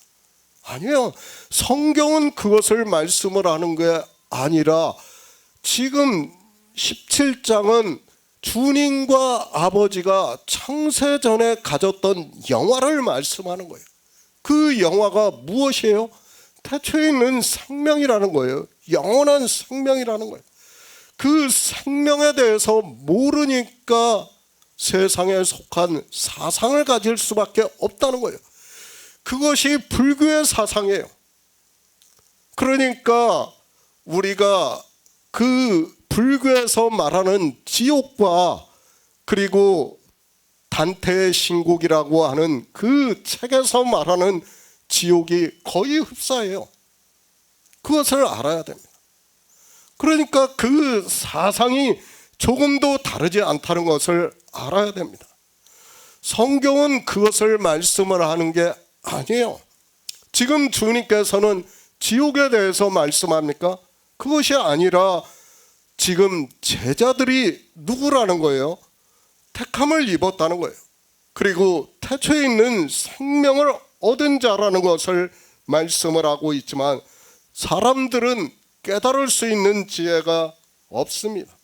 [SPEAKER 2] 아니요. 성경은 그것을 말씀을 하는 게 아니라 지금 17장은 주님과 아버지가 창세전에 가졌던 영화를 말씀하는 거예요. 그 영화가 무엇이에요? 태초에 있는 생명이라는 거예요. 영원한 생명이라는 거예요. 그 생명에 대해서 모르니까 세상에 속한 사상을 가질 수밖에 없다는 거예요. 그것이 불교의 사상이에요. 그러니까 우리가 그 불교에서 말하는 지옥과 그리고 단테의 신곡이라고 하는 그 책에서 말하는 지옥이 거의 흡사해요. 그것을 알아야 됩니다. 그러니까 그 사상이 조금도 다르지 않다는 것을 알아야 됩니다. 성경은 그것을 말씀을 하는 게 아니에요. 지금 주님께서는 지옥에 대해서 말씀합니까? 그것이 아니라 지금 제자들이 누구라는 거예요? 택함을 입었다는 거예요. 그리고 태초에 있는 생명을 얻은 자라는 것을 말씀을 하고 있지만 사람들은 깨달을 수 있는 지혜가 없습니다.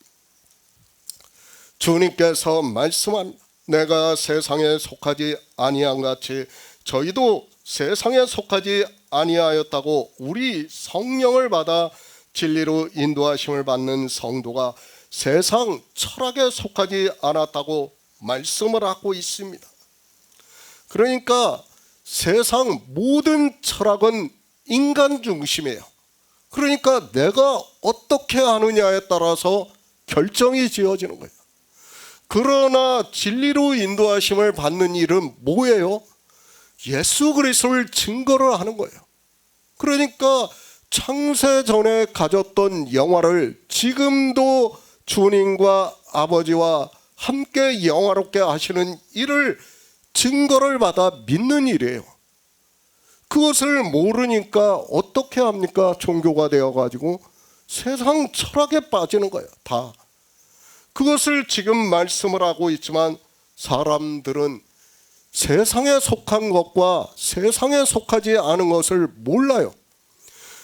[SPEAKER 2] 주님께서 말씀합니다. 내가 세상에 속하지 아니한 같이 저희도 세상에 속하지 아니하였다고. 우리 성령을 받아 진리로 인도하심을 받는 성도가 세상 철학에 속하지 않았다고 말씀을 하고 있습니다. 그러니까 세상 모든 철학은 인간 중심이에요. 그러니까 내가 어떻게 하느냐에 따라서 결정이 지어지는 거예요. 그러나 진리로 인도하심을 받는 일은 뭐예요? 예수 그리스도를 증거를 하는 거예요. 그러니까 창세 전에 가졌던 영화를 지금도 주님과 아버지와 함께 영화롭게 하시는 일을 증거를 받아 믿는 일이에요. 그것을 모르니까 어떻게 합니까? 종교가 되어가지고 세상 철학에 빠지는 거예요. 다. 그것을 지금 말씀을 하고 있지만 사람들은 세상에 속한 것과 세상에 속하지 않은 것을 몰라요.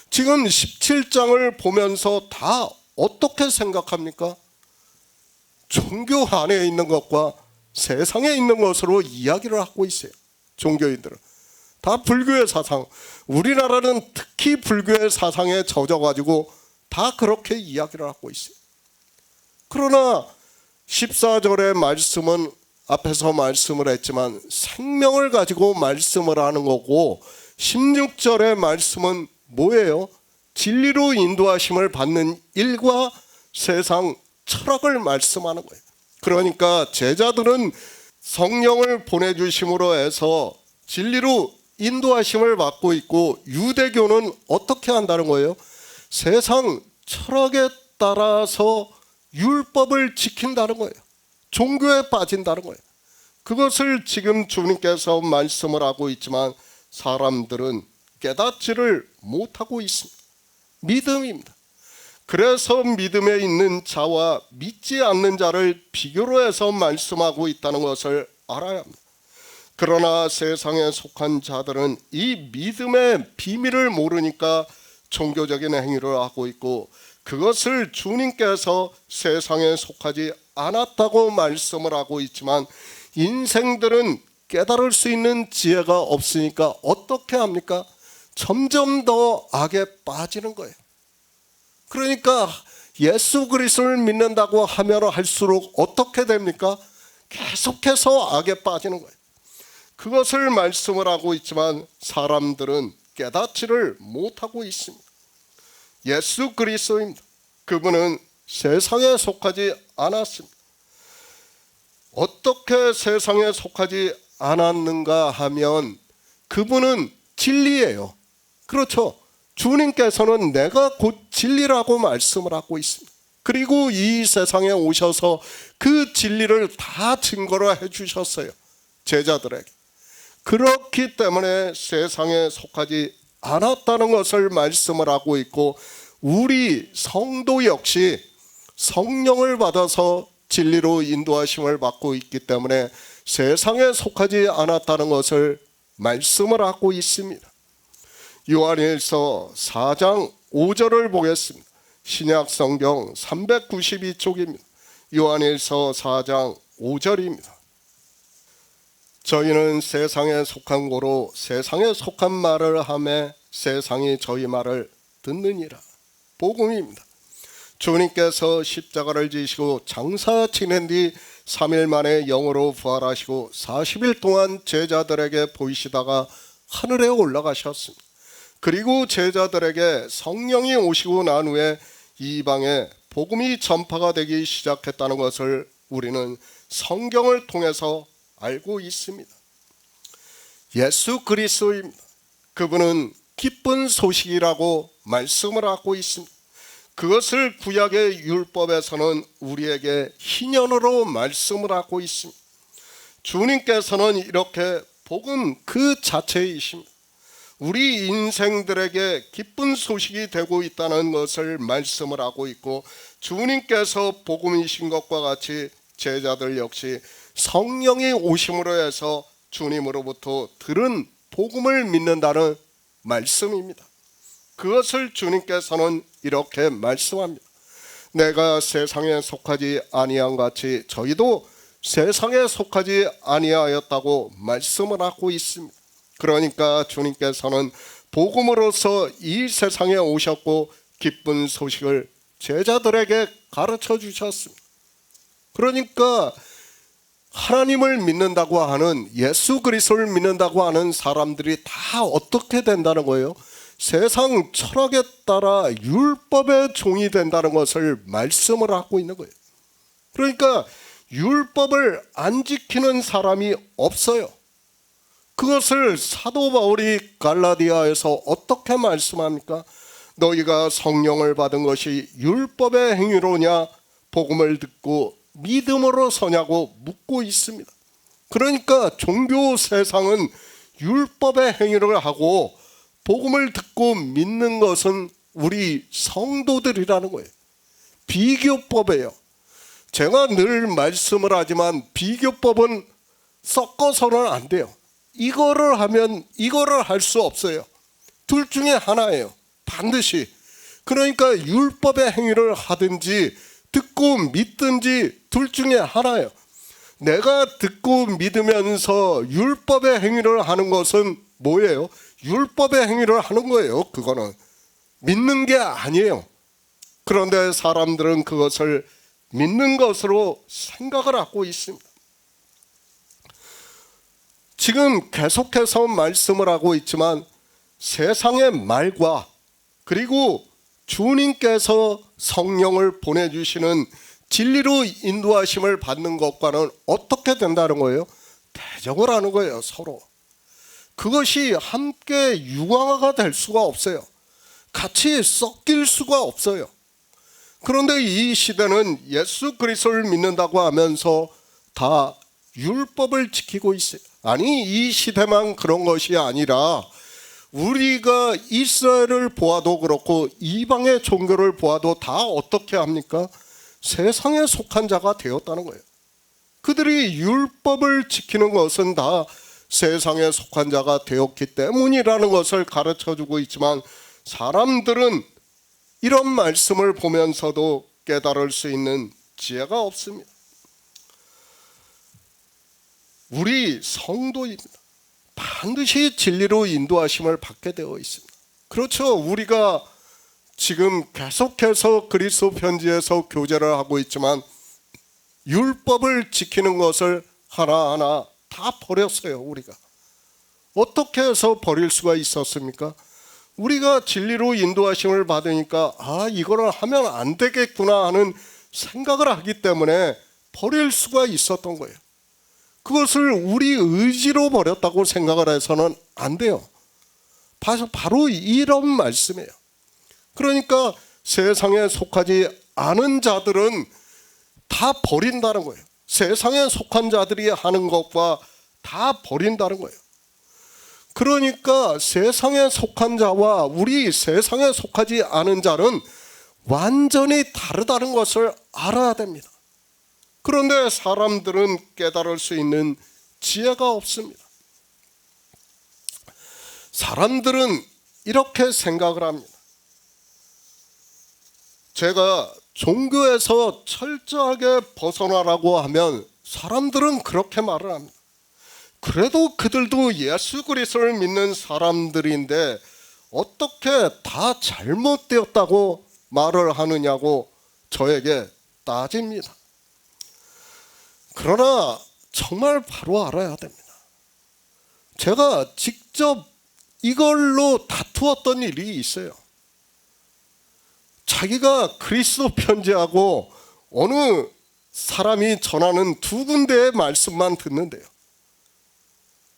[SPEAKER 2] 지금 17장을 보면서 다 어떻게 생각합니까? 종교 안에 있는 것과 세상에 있는 것으로 이야기를 하고 있어요. 종교인들은 다 불교의 사상, 우리나라는 특히 불교의 사상에 젖어가지고 다 그렇게 이야기를 하고 있어요. 그러나 14절의 말씀은 앞에서 말씀을 했지만 생명을 가지고 말씀을 하는 거고, 16절의 말씀은 뭐예요? 진리로 인도하심을 받는 일과 세상 철학을 말씀하는 거예요. 그러니까 제자들은 성령을 보내주심으로 해서 진리로 인도하심을 받고 있고, 유대교는 어떻게 한다는 거예요? 세상 철학에 따라서 율법을 지킨다는 거예요. 종교에 빠진다는 거예요. 그것을 지금 주님께서 말씀을 하고 있지만 사람들은 깨닫지를 못하고 있습니다. 믿음입니다. 그래서 믿음에 있는 자와 믿지 않는 자를 비교로 해서 말씀하고 있다는 것을 알아야 합니다. 그러나 세상에 속한 자들은 이 믿음의 비밀을 모르니까 종교적인 행위를 하고 있고, 그것을 주님께서 세상에 속하지 않았다고 말씀을 하고 있지만 인생들은 깨달을 수 있는 지혜가 없으니까 어떻게 합니까? 점점 더 악에 빠지는 거예요. 그러니까 예수 그리스도를 믿는다고 하면 할수록 어떻게 됩니까? 계속해서 악에 빠지는 거예요. 그것을 말씀을 하고 있지만 사람들은 깨닫지를 못하고 있습니다. 예수 그리스도입니다. 그분은 세상에 속하지 않았습니다. 어떻게 세상에 속하지 않았는가 하면 그분은 진리예요. 그렇죠. 주님께서는 내가 곧 진리라고 말씀을 하고 있습니다. 그리고 이 세상에 오셔서 그 진리를 다 증거를 해주셨어요. 제자들에게. 그렇기 때문에 세상에 속하지 않았다는 것을 말씀을 하고 있고, 우리 성도 역시 성령을 받아서 진리로 인도하심을 받고 있기 때문에 세상에 속하지 않았다는 것을 말씀을 하고 있습니다. 요한일서 4장 5절을 보겠습니다. 신약 성경 392쪽입니다. 요한일서 4장 5절입니다. 저희는 세상에 속한 고로 세상에 속한 말을 하매 세상이 저희 말을 듣느니라. 복음입니다. 주님께서 십자가를 지시고 장사 지낸 뒤 3일 만에 영으로 부활하시고 40일 동안 제자들에게 보이시다가 하늘에 올라가셨습니다. 그리고 제자들에게 성령이 오시고 난 후에 이방에 복음이 전파가 되기 시작했다는 것을 우리는 성경을 통해서 알고 있습니다. 예수 그리스도입니다. 그분은 기쁜 소식이라고 말씀을 하고 있습니다. 그것을 구약의 율법에서는 우리에게 희년으로 말씀을 하고 있습니다. 주님께서는 이렇게 복음 그 자체이십니다. 우리 인생들에게 기쁜 소식이 되고 있다는 것을 말씀을 하고 있고, 주님께서 복음이신 것과 같이 제자들 역시 성령이 오심으로 해서 주님으로부터 들은 복음을 믿는다는 말씀입니다. 그것을 주님께서는 이렇게 말씀합니다. 내가 세상에 속하지 아니한 같이 저희도 세상에 속하지 아니하였다고 말씀을 하고 있습니다. 그러니까 주님께서는 복음으로서 이 세상에 오셨고 기쁜 소식을 제자들에게 가르쳐 주셨습니다. 그러니까 하나님을 믿는다고 하는, 예수 그리스도를 믿는다고 하는 사람들이 다 어떻게 된다는 거예요? 세상 철학에 따라 율법의 종이 된다는 것을 말씀을 하고 있는 거예요. 그러니까 율법을 안 지키는 사람이 없어요. 그것을 사도 바울이 갈라디아에서 어떻게 말씀합니까? 너희가 성령을 받은 것이 율법의 행위로냐 복음을 듣고 믿음으로 서냐고 묻고 있습니다. 그러니까 종교 세상은 율법의 행위를 하고 복음을 듣고 믿는 것은 우리 성도들이라는 거예요. 비교법이에요. 제가 늘 말씀을 하지만 비교법은 섞어서는 안 돼요. 이거를 하면 이거를 할 수 없어요. 둘 중에 하나예요. 반드시. 그러니까 율법의 행위를 하든지 듣고 믿든지 둘 중에 하나예요. 내가 듣고 믿으면서 율법의 행위를 하는 것은 뭐예요? 율법의 행위를 하는 거예요. 그거는 믿는 게 아니에요. 그런데 사람들은 그것을 믿는 것으로 생각을 하고 있습니다. 지금 계속해서 말씀을 하고 있지만 세상의 말과 그리고 주님께서 성령을 보내주시는 진리로 인도하심을 받는 것과는 어떻게 된다는 거예요? 대적을 하는 거예요, 서로. 그것이 함께 융화가 될 수가 없어요. 같이 섞일 수가 없어요. 그런데 이 시대는 예수 그리스도를 믿는다고 하면서 다 율법을 지키고 있어요. 아니, 이 시대만 그런 것이 아니라 우리가 이스라엘을 보아도 그렇고 이방의 종교를 보아도 다 어떻게 합니까? 세상에 속한 자가 되었다는 거예요. 그들이 율법을 지키는 것은 다 세상에 속한 자가 되었기 때문이라는 것을 가르쳐주고 있지만 사람들은 이런 말씀을 보면서도 깨달을 수 있는 지혜가 없습니다. 우리 성도입니다. 반드시 진리로 인도하심을 받게 되어 있습니다. 그렇죠. 우리가 지금 계속해서 그리스도 편지에서 교제를 하고 있지만 율법을 지키는 것을 하나하나 다 버렸어요. 우리가 어떻게 해서 버릴 수가 있었습니까? 우리가 진리로 인도하심을 받으니까 이거를 하면 안 되겠구나 하는 생각을 하기 때문에 버릴 수가 있었던 거예요. 그것을 우리 의지로 버렸다고 생각을 해서는 안 돼요. 바로 이런 말씀이에요. 그러니까 세상에 속하지 않은 자들은 다 버린다는 거예요. 세상에 속한 자들이 하는 것과 다 버린다는 거예요. 그러니까 세상에 속한 자와 우리 세상에 속하지 않은 자는 완전히 다르다는 것을 알아야 됩니다. 그런데 사람들은 깨달을 수 있는 지혜가 없습니다. 사람들은 이렇게 생각을 합니다. 제가 종교에서 철저하게 벗어나라고 하면 사람들은 그렇게 말을 합니다. 그래도 그들도 예수 그리스도를 믿는 사람들인데 어떻게 다 잘못되었다고 말을 하느냐고 저에게 따집니다. 그러나 정말 바로 알아야 됩니다. 제가 직접 이걸로 다투었던 일이 있어요. 자기가 그리스도 편지하고 어느 사람이 전하는 두 군데의 말씀만 듣는데요.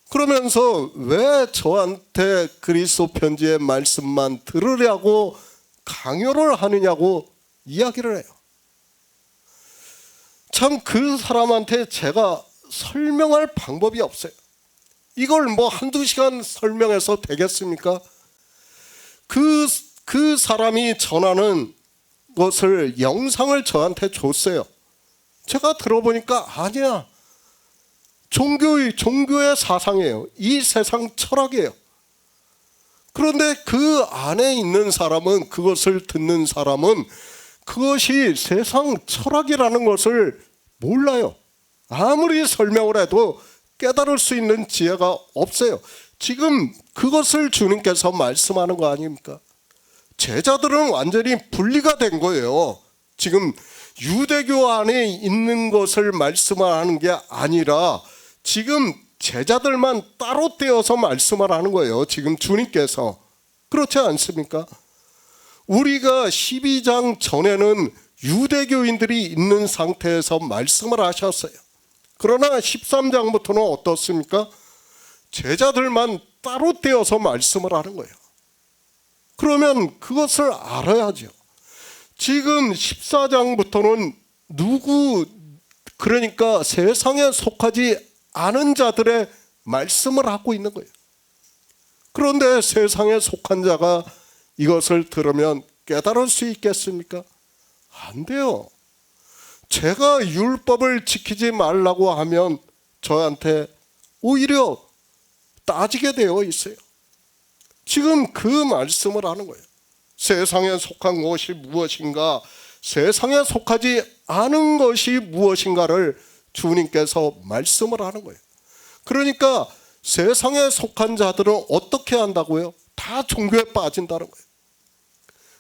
[SPEAKER 2] 그러면서 왜 저한테 그리스도 편지의 말씀만 들으려고 강요를 하느냐고 이야기를 해요. 참 그 사람한테 제가 설명할 방법이 없어요. 이걸 뭐 한두 시간 설명해서 되겠습니까? 그 사람이 전하는 것을 영상을 저한테 줬어요. 제가 들어보니까 아니야. 종교의 사상이에요. 이 세상 철학이에요. 그런데 그 안에 있는 사람은, 그것을 듣는 사람은 그것이 세상 철학이라는 것을 몰라요. 아무리 설명을 해도 깨달을 수 있는 지혜가 없어요. 지금 그것을 주님께서 말씀하는 거 아닙니까? 제자들은 완전히 분리가 된 거예요. 지금 유대교 안에 있는 것을 말씀하는 게 아니라 지금 제자들만 따로 떼어서 말씀을 하는 거예요. 지금 주님께서. 그렇지 않습니까? 우리가 12장 전에는 유대교인들이 있는 상태에서 말씀을 하셨어요. 그러나 13장부터는 어떻습니까? 제자들만 따로 떼어서 말씀을 하는 거예요. 그러면 그것을 알아야죠. 지금 14장부터는 그러니까 세상에 속하지 않은 자들의 말씀을 하고 있는 거예요. 그런데 세상에 속한 자가 이것을 들으면 깨달을 수 있겠습니까? 안 돼요. 제가 율법을 지키지 말라고 하면 저한테 오히려 따지게 되어 있어요. 지금 그 말씀을 하는 거예요. 세상에 속한 것이 무엇인가, 세상에 속하지 않은 것이 무엇인가를 주님께서 말씀을 하는 거예요. 그러니까 세상에 속한 자들은 어떻게 한다고요? 다 종교에 빠진다는 거예요.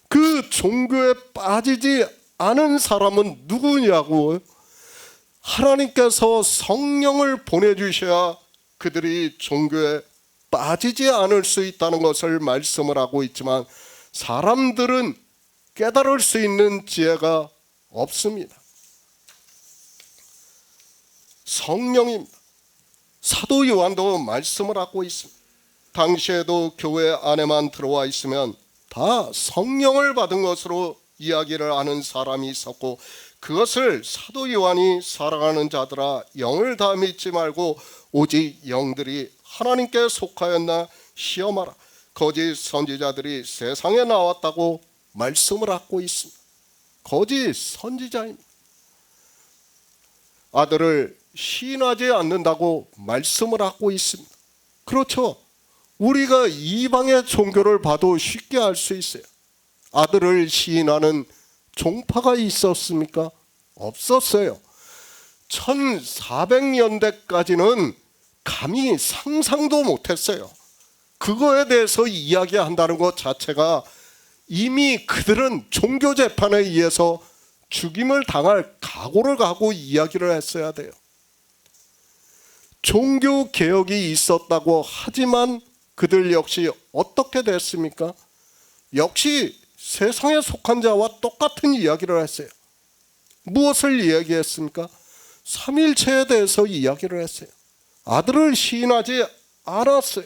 [SPEAKER 2] 그 종교에 빠지지 않은 사람은 누구냐고요? 하나님께서 성령을 보내주셔야 그들이 종교에 빠지지 않을 수 있다는 것을 말씀을 하고 있지만 사람들은 깨달을 수 있는 지혜가 없습니다. 성령입니다. 사도 요한도 말씀을 하고 있습니다. 당시에도 교회 안에만 들어와 있으면 다 성령을 받은 것으로 이야기를 하는 사람이 있었고, 그것을 사도 요한이 사랑하는 자들아 영을 다 믿지 말고 오직 영들이 하나님께 속하였나 시험하라. 거짓 선지자들이 세상에 나왔다고 말씀을 하고 있습니다. 거짓 선지자입니다. 아들을 시인하지 않는다고 말씀을 하고 있습니다. 그렇죠. 우리가 이방의 종교를 봐도 쉽게 알 수 있어요. 아들을 시인하는 종파가 있었습니까? 없었어요. 1400년대까지는 감히 상상도 못했어요. 그거에 대해서 이야기한다는 것 자체가 이미 그들은 종교 재판에 의해서 죽임을 당할 각오를 하고 이야기를 했어야 돼요. 종교 개혁이 있었다고 하지만 그들 역시 어떻게 됐습니까? 역시 세상에 속한 자와 똑같은 이야기를 했어요. 무엇을 이야기했습니까? 삼일체에 대해서 이야기를 했어요. 아들을 시인하지 않았어요.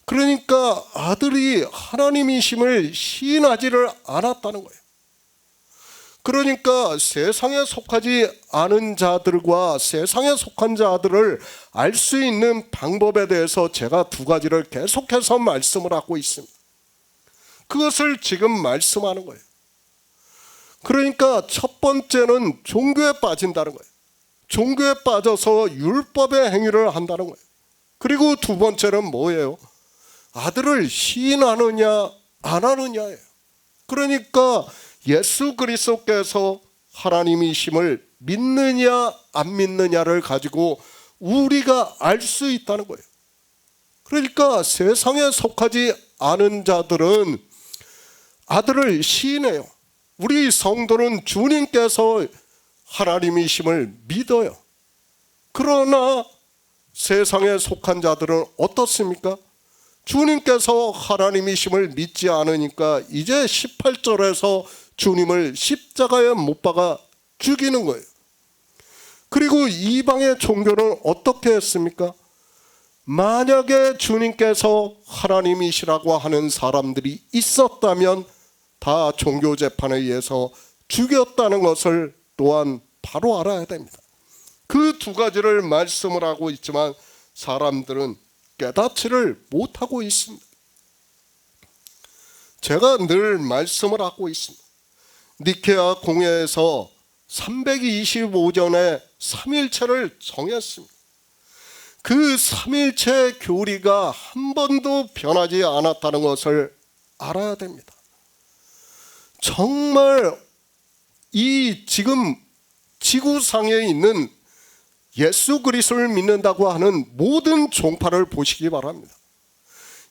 [SPEAKER 2] 그러니까 아들이 하나님이심을 시인하지를 않았다는 거예요. 그러니까 세상에 속하지 않은 자들과 세상에 속한 자들을 알 수 있는 방법에 대해서 제가 두 가지를 계속해서 말씀을 하고 있습니다. 그것을 지금 말씀하는 거예요. 그러니까 첫 번째는 종교에 빠진다는 거예요. 종교에 빠져서 율법의 행위를 한다는 거예요. 그리고 두 번째는 뭐예요? 아들을 시인하느냐 안 하느냐예요. 그러니까 예수 그리스도께서 하나님이심을 믿느냐 안 믿느냐를 가지고 우리가 알 수 있다는 거예요. 그러니까 세상에 속하지 않은 자들은 아들을 시인해요. 우리 성도는 주님께서 하나님이심을 믿어요. 그러나 세상에 속한 자들은 어떻습니까? 주님께서 하나님이심을 믿지 않으니까 이제 18절에서 주님을 십자가에 못 박아 죽이는 거예요. 그리고 이방의 종교는 어떻게 했습니까? 만약에 주님께서 하나님이시라고 하는 사람들이 있었다면 다 종교 재판에 의해서 죽였다는 것을 또한 바로 알아야 됩니다. 그 두 가지를 말씀을 하고 있지만 사람들은 깨닫지를 못하고 있습니다. 제가 늘 말씀을 하고 있습니다. 니케아 공회에서 325전에 삼일체를 정했습니다. 그 삼일체 교리가 한 번도 변하지 않았다는 것을 알아야 됩니다. 정말 이 지금 지구상에 있는 예수 그리스도를 믿는다고 하는 모든 종파를 보시기 바랍니다.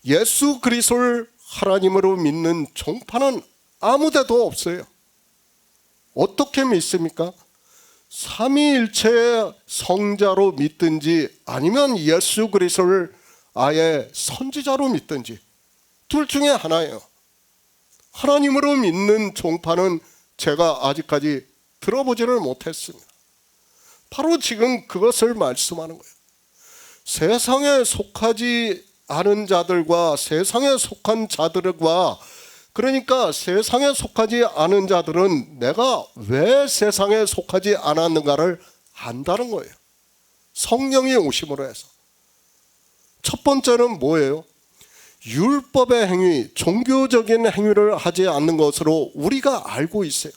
[SPEAKER 2] 예수 그리스도를 하나님으로 믿는 종파는 아무데도 없어요. 어떻게 믿습니까? 삼위일체의 성자로 믿든지 아니면 예수 그리스도를 아예 선지자로 믿든지 둘 중에 하나예요. 하나님으로 믿는 종파는 제가 아직까지 들어보지를 못했습니다. 바로 지금 그것을 말씀하는 거예요. 세상에 속하지 않은 자들과 세상에 속한 자들과, 그러니까 세상에 속하지 않은 자들은 내가 왜 세상에 속하지 않았는가를 안다는 거예요. 성령이 오심으로 해서. 첫 번째는 뭐예요? 율법의 행위, 종교적인 행위를 하지 않는 것으로 우리가 알고 있어요.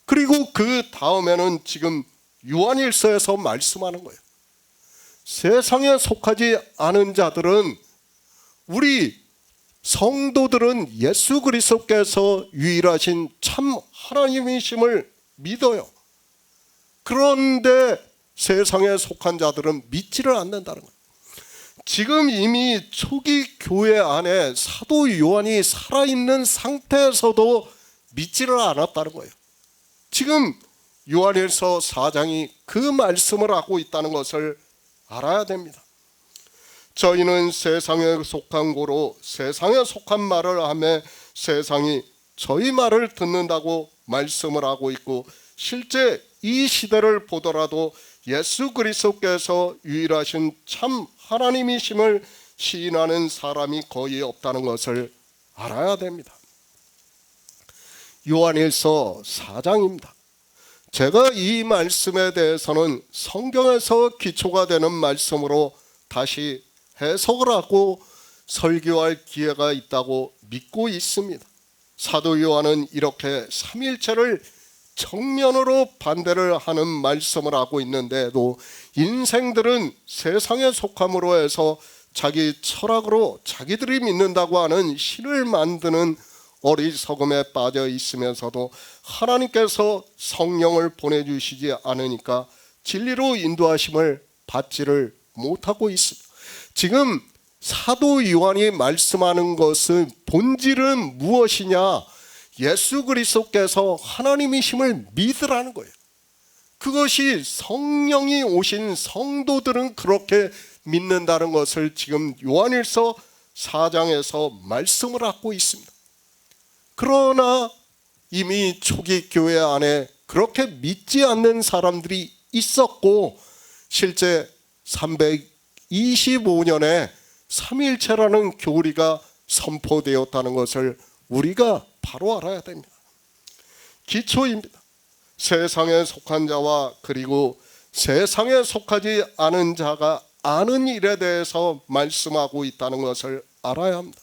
[SPEAKER 2] 그리고 그 다음에는 지금 요한일서에서 말씀하는 거예요. 세상에 속하지 않은 자들은, 우리 성도들은 예수 그리스도께서 유일하신 참 하나님이심을 믿어요. 그런데 세상에 속한 자들은 믿지를 않는다는 거예요. 지금 이미 초기 교회 안에 사도 요한이 살아있는 상태에서도 믿지를 않았다는 거예요. 지금 요한일서 4장이 그 말씀을 하고 있다는 것을 알아야 됩니다. 저희는 세상에 속한 고로 세상에 속한 말을 하며 세상이 저희 말을 듣는다고 말씀을 하고 있고, 실제 이 시대를 보더라도 예수 그리스도께서 유일하신 참 하나님이심을 시인하는 사람이 거의 없다는 것을 알아야 됩니다. 요한일서 4장입니다. 제가 이 말씀에 대해서는 성경에서 기초가 되는 말씀으로 다시 해석을 하고 설교할 기회가 있다고 믿고 있습니다. 사도 요한은 이렇게 삼일체를 정면으로 반대를 하는 말씀을 하고 있는데도 인생들은 세상에 속함으로 해서 자기 철학으로 자기들이 믿는다고 하는 신을 만드는 어리석음에 빠져 있으면서도 하나님께서 성령을 보내주시지 않으니까 진리로 인도하심을 받지를 못하고 있습니다. 지금 사도 요한이 말씀하는 것은 본질은 무엇이냐? 예수 그리스도께서 하나님이심을 믿으라는 거예요. 그것이 성령이 오신 성도들은 그렇게 믿는다는 것을 지금 요한일서 4장에서 말씀을 하고 있습니다. 그러나 이미 초기 교회 안에 그렇게 믿지 않는 사람들이 있었고, 실제 325년에 삼일체라는 교리가 선포되었다는 것을 우리가 바로 알아야 됩니다. 기초입니다. 세상에 속한 자와 그리고 세상에 속하지 않은 자가 아는 일에 대해서 말씀하고 있다는 것을 알아야 합니다.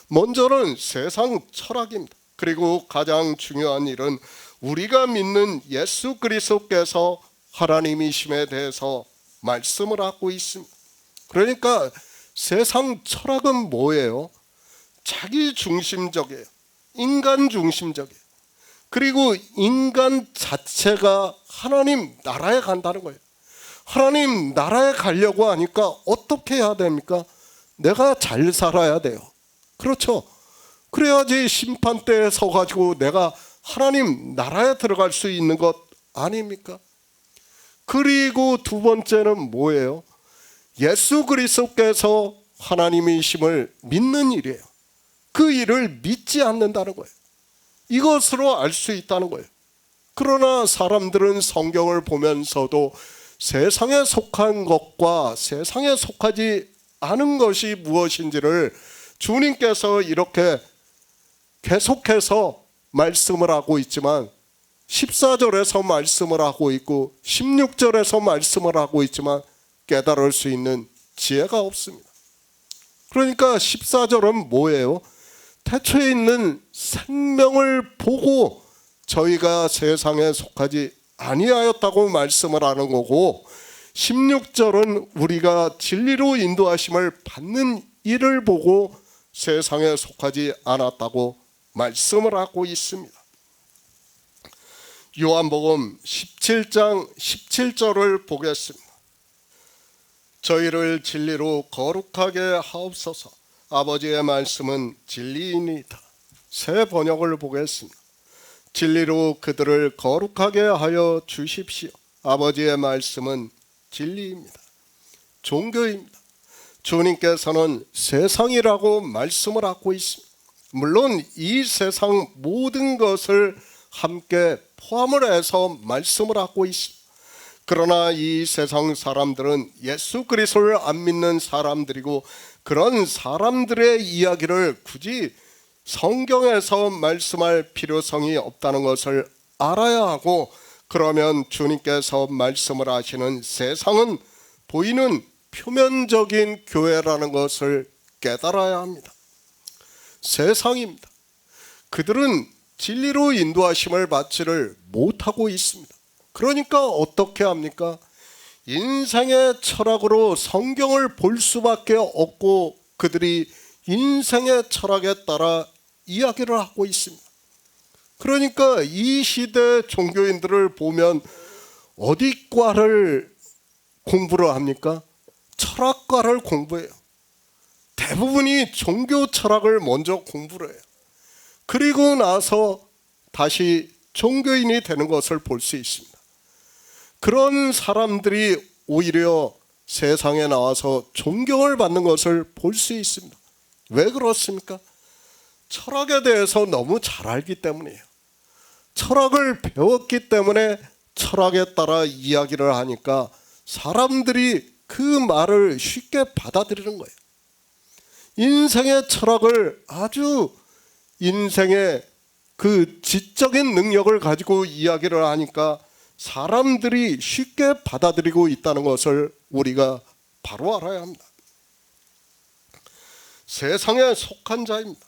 [SPEAKER 2] 먼저는 세상 철학입니다. 그리고 가장 중요한 일은 우리가 믿는 예수 그리스도께서 하나님이심에 대해서 말씀을 하고 있습니다. 그러니까 세상 철학은 뭐예요? 자기 중심적이에요. 인간 중심적이에요. 그리고 인간 자체가 하나님 나라에 간다는 거예요. 하나님 나라에 가려고 하니까 어떻게 해야 됩니까? 내가 잘 살아야 돼요. 그렇죠? 그래야지 심판대에 서가지고 내가 하나님 나라에 들어갈 수 있는 것 아닙니까? 그리고 두 번째는 뭐예요? 예수 그리스도께서 하나님이심을 믿는 일이에요. 그 일을 믿지 않는다는 거예요. 이것으로 알 수 있다는 거예요. 그러나 사람들은 성경을 보면서도 세상에 속한 것과 세상에 속하지 않은 것이 무엇인지를 주님께서 이렇게 계속해서 말씀을 하고 있지만 14절에서 말씀을 하고 있고 16절에서 말씀을 하고 있지만 깨달을 수 있는 지혜가 없습니다. 그러니까 14절은 뭐예요? 태초에 있는 생명을 보고 저희가 세상에 속하지 아니하였다고 말씀을 하는 거고, 16절은 우리가 진리로 인도하심을 받는 일을 보고 세상에 속하지 않았다고 말씀을 하고 있습니다. 요한복음 17장 17절을 보겠습니다. 저희를 진리로 거룩하게 하옵소서. 아버지의 말씀은 진리이니이다. 새 번역을 보겠습니다. 진리로 그들을 거룩하게 하여 주십시오. 아버지의 말씀은 진리입니다. 종교입니다. 주님께서는 세상이라고 말씀을 하고 있습니다. 물론 이 세상 모든 것을 함께 포함을 해서 말씀을 하고 있습니다. 그러나 이 세상 사람들은 예수 그리스도를 안 믿는 사람들이고, 그런 사람들의 이야기를 굳이 성경에서 말씀할 필요성이 없다는 것을 알아야 하고, 그러면 주님께서 말씀을 하시는 세상은 보이는 표면적인 교회라는 것을 깨달아야 합니다. 세상입니다. 그들은 진리로 인도하심을 받지를 못하고 있습니다. 그러니까 어떻게 합니까? 인생의 철학으로 성경을 볼 수밖에 없고, 그들이 인생의 철학에 따라 이야기를 하고 있습니다. 그러니까 이 시대 종교인들을 보면 어디 과를 공부를 합니까? 철학과를 공부해요. 대부분이 종교 철학을 먼저 공부를 해요. 그리고 나서 다시 종교인이 되는 것을 볼 수 있습니다. 그런 사람들이 오히려 세상에 나와서 존경을 받는 것을 볼 수 있습니다. 왜 그렇습니까? 철학에 대해서 너무 잘 알기 때문이에요. 철학을 배웠기 때문에 철학에 따라 이야기를 하니까 사람들이 그 말을 쉽게 받아들이는 거예요. 인생의 철학을 아주 인생의 그 지적인 능력을 가지고 이야기를 하니까 사람들이 쉽게 받아들이고 있다는 것을 우리가 바로 알아야 합니다. 세상에 속한 자입니다.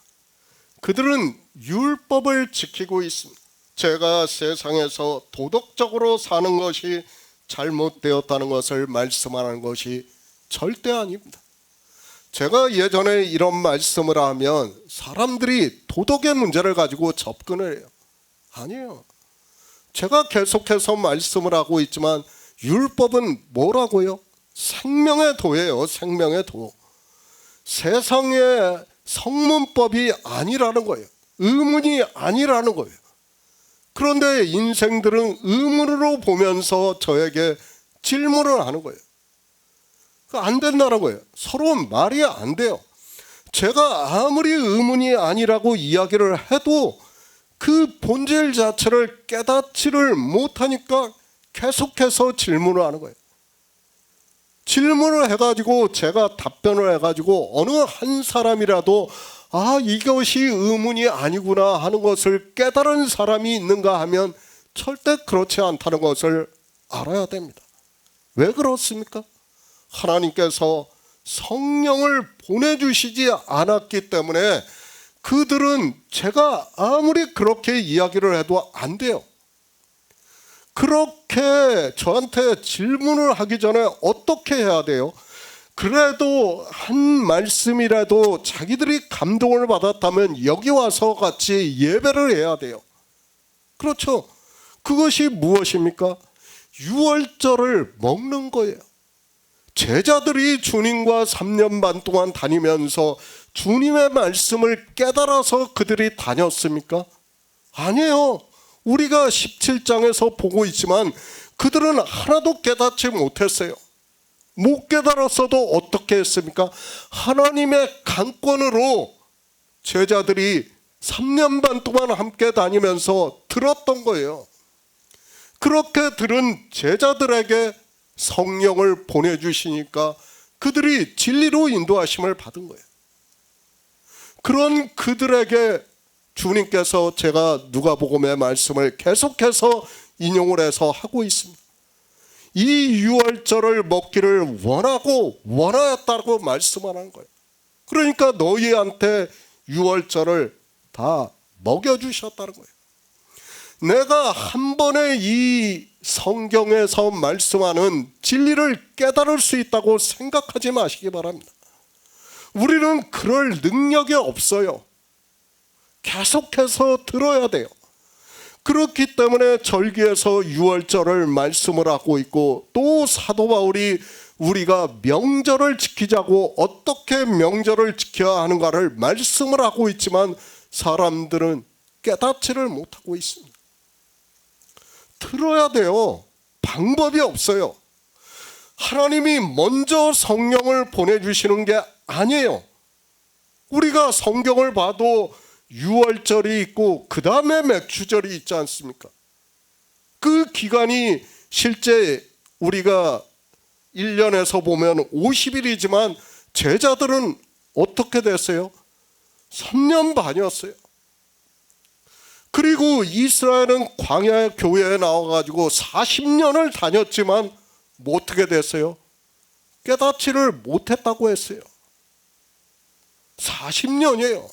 [SPEAKER 2] 그들은 율법을 지키고 있습니다. 제가 세상에서 도덕적으로 사는 것이 잘못되었다는 것을 말씀하는 것이 절대 아닙니다. 제가 예전에 이런 말씀을 하면 사람들이 도덕의 문제를 가지고 접근을 해요. 아니에요. 제가 계속해서 말씀을 하고 있지만 율법은 뭐라고요? 생명의 도예요. 생명의 도. 세상의 성문법이 아니라는 거예요. 의문이 아니라는 거예요. 그런데 인생들은 의문으로 보면서 저에게 질문을 하는 거예요. 안 된다는 거예요. 서로 말이 안 돼요. 제가 아무리 의문이 아니라고 이야기를 해도 그 본질 자체를 깨닫지를 못하니까 계속해서 질문을 하는 거예요. 질문을 해가지고 제가 답변을 해가지고 어느 한 사람이라도 이것이 의문이 아니구나 하는 것을 깨달은 사람이 있는가 하면 절대 그렇지 않다는 것을 알아야 됩니다. 왜 그렇습니까? 하나님께서 성령을 보내주시지 않았기 때문에 그들은 제가 아무리 그렇게 이야기를 해도 안 돼요. 그렇게 저한테 질문을 하기 전에 어떻게 해야 돼요? 그래도 한 말씀이라도 자기들이 감동을 받았다면 여기 와서 같이 예배를 해야 돼요. 그렇죠? 그것이 무엇입니까? 유월절을 먹는 거예요. 제자들이 주님과 3년 반 동안 다니면서 주님의 말씀을 깨달아서 그들이 다녔습니까? 아니에요. 우리가 17장에서 보고 있지만 그들은 하나도 깨닫지 못했어요. 못 깨달았어도 어떻게 했습니까? 하나님의 강권으로 제자들이 3년 반 동안 함께 다니면서 들었던 거예요. 그렇게 들은 제자들에게 성령을 보내주시니까 그들이 진리로 인도하심을 받은 거예요. 그런 그들에게 주님께서 제가 누가복음의 말씀을 계속해서 인용을 해서 하고 있습니다. 이 유월절을 먹기를 원하고 원하였다고 말씀하는 거예요. 그러니까 너희한테 유월절을 다 먹여주셨다는 거예요. 내가 한 번에 이 성경에서 말씀하는 진리를 깨달을 수 있다고 생각하지 마시기 바랍니다. 우리는 그럴 능력이 없어요. 계속해서 들어야 돼요. 그렇기 때문에 절기에서 유월절을 말씀을 하고 있고, 또 사도 바울이 우리가 명절을 지키자고 어떻게 명절을 지켜야 하는가를 말씀을 하고 있지만 사람들은 깨닫지를 못하고 있습니다. 들어야 돼요. 방법이 없어요. 하나님이 먼저 성령을 보내주시는 게 아니에요. 우리가 성경을 봐도 유월절이 있고 그 다음에 맥주절이 있지 않습니까? 그 기간이 실제 우리가 1년에서 보면 50일이지만 제자들은 어떻게 됐어요? 3년 반이었어요. 그리고 이스라엘은 광야 교회에 나와가지고 40년을 다녔지만 뭐 어떻게 됐어요? 깨닫지를 못했다고 했어요. 40년이에요.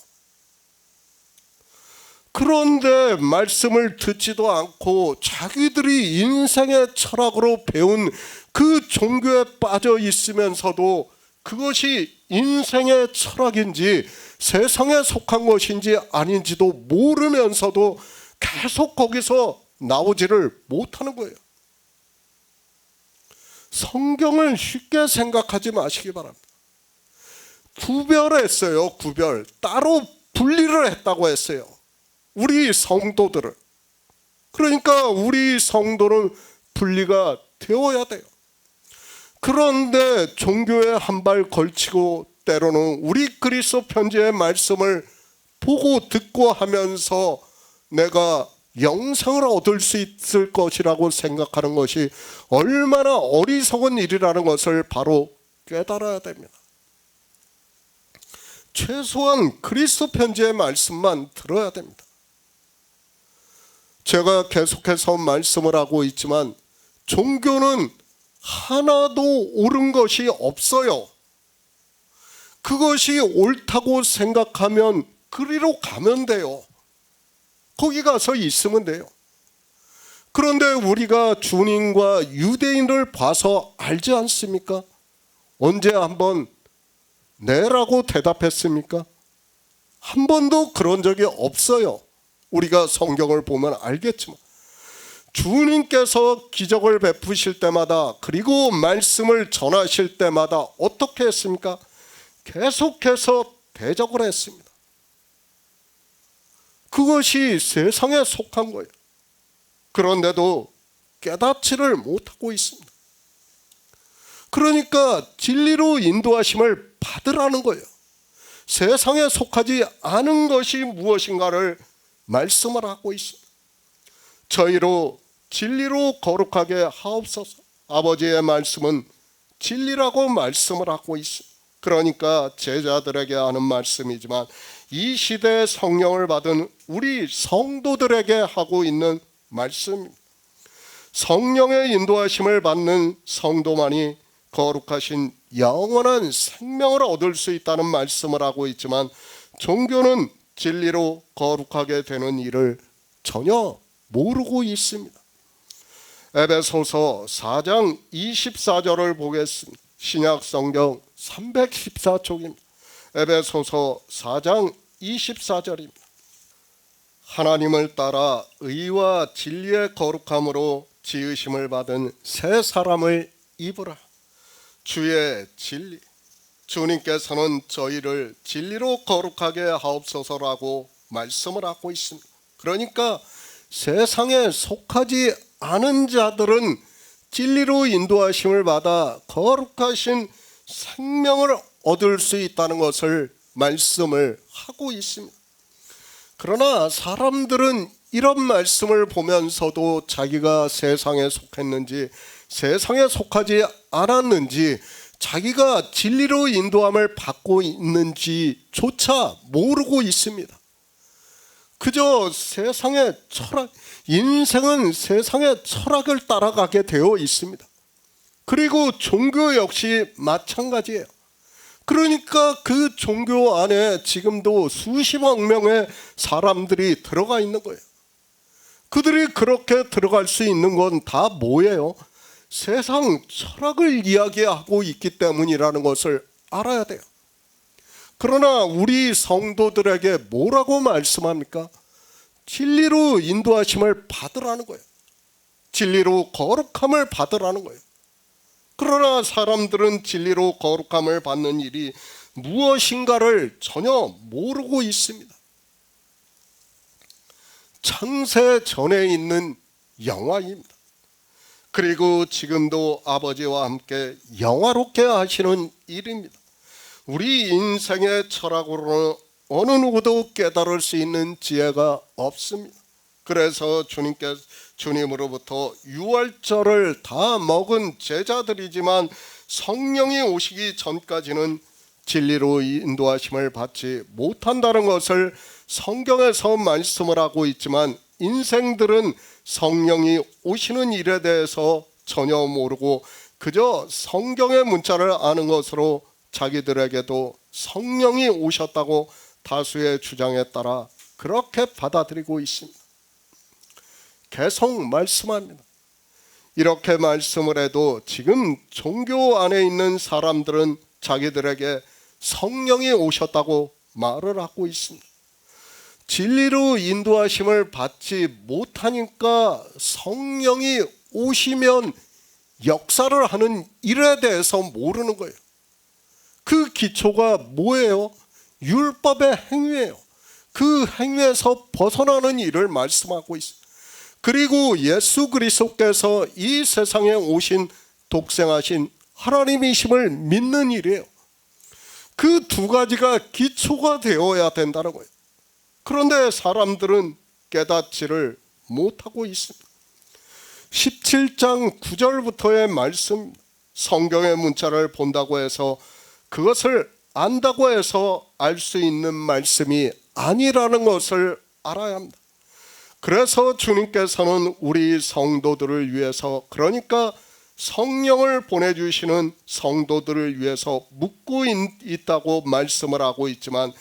[SPEAKER 2] 그런데 말씀을 듣지도 않고 자기들이 인생의 철학으로 배운 그 종교에 빠져 있으면서도 그것이 인생의 철학인지 세상에 속한 것인지 아닌지도 모르면서도 계속 거기서 나오지를 못하는 거예요. 성경을 쉽게 생각하지 마시기 바랍니다. 구별했어요. 구별. 따로 분리를 했다고 했어요. 우리 성도들을. 그러니까 우리 성도는 분리가 되어야 돼요. 그런데 종교에 한 발 걸치고 때로는 우리 그리스도 편지의 말씀을 보고 듣고 하면서 내가 영생을 얻을 수 있을 것이라고 생각하는 것이 얼마나 어리석은 일이라는 것을 바로 깨달아야 됩니다. 최소한 그리스도 편지의 말씀만 들어야 됩니다. 제가 계속해서 말씀을 하고 있지만 종교는 하나도 옳은 것이 없어요. 그것이 옳다고 생각하면 그리로 가면 돼요. 거기 가서 있으면 돼요. 그런데 우리가 주님과 유대인을 봐서 알지 않습니까? 언제 한번 네라고 대답했습니까? 한 번도 그런 적이 없어요. 우리가 성경을 보면 알겠지만 주님께서 기적을 베푸실 때마다 그리고 말씀을 전하실 때마다 어떻게 했습니까? 계속해서 대적을 했습니다. 그것이 세상에 속한 거예요. 그런데도 깨닫지를 못하고 있습니다. 그러니까 진리로 인도하심을 받으라는 거예요. 세상에 속하지 않은 것이 무엇인가를 말씀을 하고 있습니다. 저희로 진리로 거룩하게 하옵소서. 아버지의 말씀은 진리라고 말씀을 하고 있습니다. 그러니까 제자들에게 하는 말씀이지만 이 시대에 성령을 받은 우리 성도들에게 하고 있는 말씀입니다. 성령의 인도하심을 받는 성도만이 거룩하신 영원한 생명을 얻을 수 있다는 말씀을 하고 있지만 종교는 진리로 거룩하게 되는 일을 전혀 모르고 있습니다. 에베소서 4장 24절을 보겠습니다. 신약 성경 314쪽입니다. 에베소서 4장 24절입니다. 하나님을 따라 의와 진리의 거룩함으로 지으심을 받은 새 사람을 입으라. 주의 진리. 주님께서는 저희를 진리로 거룩하게 하옵소서라고 말씀을 하고 있습니다. 그러니까 세상에 속하지 않은 자들은 진리로 인도하심을 받아 거룩하신 생명을 얻을 수 있다는 것을 말씀을 하고 있습니다. 그러나 사람들은 이런 말씀을 보면서도 자기가 세상에 속했는지 세상에 속하지 않았는지 자기가 진리로 인도함을 받고 있는지조차 모르고 있습니다. 그저 세상의 철학, 인생은 세상의 철학을 따라가게 되어 있습니다. 그리고 종교 역시 마찬가지예요. 그러니까 그 종교 안에 지금도 수십억 명의 사람들이 들어가 있는 거예요. 그들이 그렇게 들어갈 수 있는 건 다 뭐예요? 세상 철학을 이야기하고 있기 때문이라는 것을 알아야 돼요. 그러나 우리 성도들에게 뭐라고 말씀합니까? 진리로 인도하심을 받으라는 거예요. 진리로 거룩함을 받으라는 거예요. 그러나 사람들은 진리로 거룩함을 받는 일이 무엇인가를 전혀 모르고 있습니다. 창세 전에 있는 영화입니다. 그리고 지금도 아버지와 함께 영화롭게 하시는 일입니다. 우리 인생의 철학으로는 어느 누구도 깨달을 수 있는 지혜가 없습니다. 그래서 주님으로부터 유월절을 다 먹은 제자들이지만 성령이 오시기 전까지는 진리로 인도하심을 받지 못한다는 것을 성경에서 말씀을 하고 있지만 인생들은 성령이 오시는 일에 대해서 전혀 모르고 그저 성경의 문자를 아는 것으로 자기들에게도 성령이 오셨다고 다수의 주장에 따라 그렇게 받아들이고 있습니다. 계속 말씀합니다. 이렇게 말씀을 해도 지금 종교 안에 있는 사람들은 자기들에게 성령이 오셨다고 말을 하고 있습니다. 진리로 인도하심을 받지 못하니까 성령이 오시면 역사를 하는 일에 대해서 모르는 거예요. 그 기초가 뭐예요? 율법의 행위예요. 그 행위에서 벗어나는 일을 말씀하고 있어요. 그리고 예수 그리스도께서 이 세상에 오신 독생하신 하나님이심을 믿는 일이에요. 그 두 가지가 기초가 되어야 된다는 거예요. 그런데 사람들은 깨닫지를 못하고 있습니다. 17장 9절부터의 말씀, 성경의 문자를 본다고 해서 그것을 안다고 해서 알 수 있는 말씀이 아니라는 것을 알아야 합니다. 그래서 주님께서는 우리 성도들을 위해서, 그러니까 성령을 보내주시는 성도들을 위해서 묻고 있다고 말씀을 하고 있지만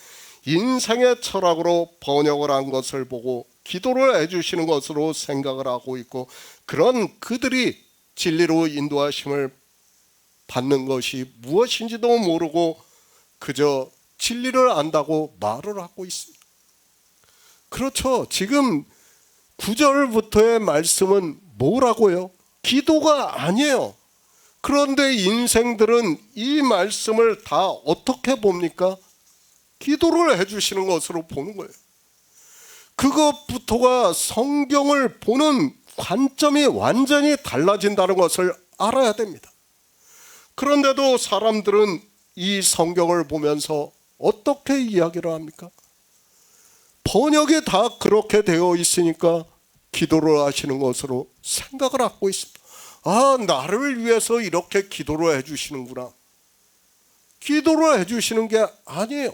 [SPEAKER 2] 인생의 철학으로 번역을 한 것을 보고 기도를 해주시는 것으로 생각을 하고 있고, 그런 그들이 진리로 인도하심을 받는 것이 무엇인지도 모르고 그저 진리를 안다고 말을 하고 있습니다. 그렇죠. 지금 9절부터의 말씀은 뭐라고요? 기도가 아니에요. 그런데 인생들은 이 말씀을 다 어떻게 봅니까? 기도를 해주시는 것으로 보는 거예요. 그것부터가 성경을 보는 관점이 완전히 달라진다는 것을 알아야 됩니다. 그런데도 사람들은 이 성경을 보면서 어떻게 이야기를 합니까? 번역이 다 그렇게 되어 있으니까 기도를 하시는 것으로 생각을 하고 있습니다. 아, 나를 위해서 이렇게 기도를 해주시는구나. 기도를 해주시는 게 아니에요.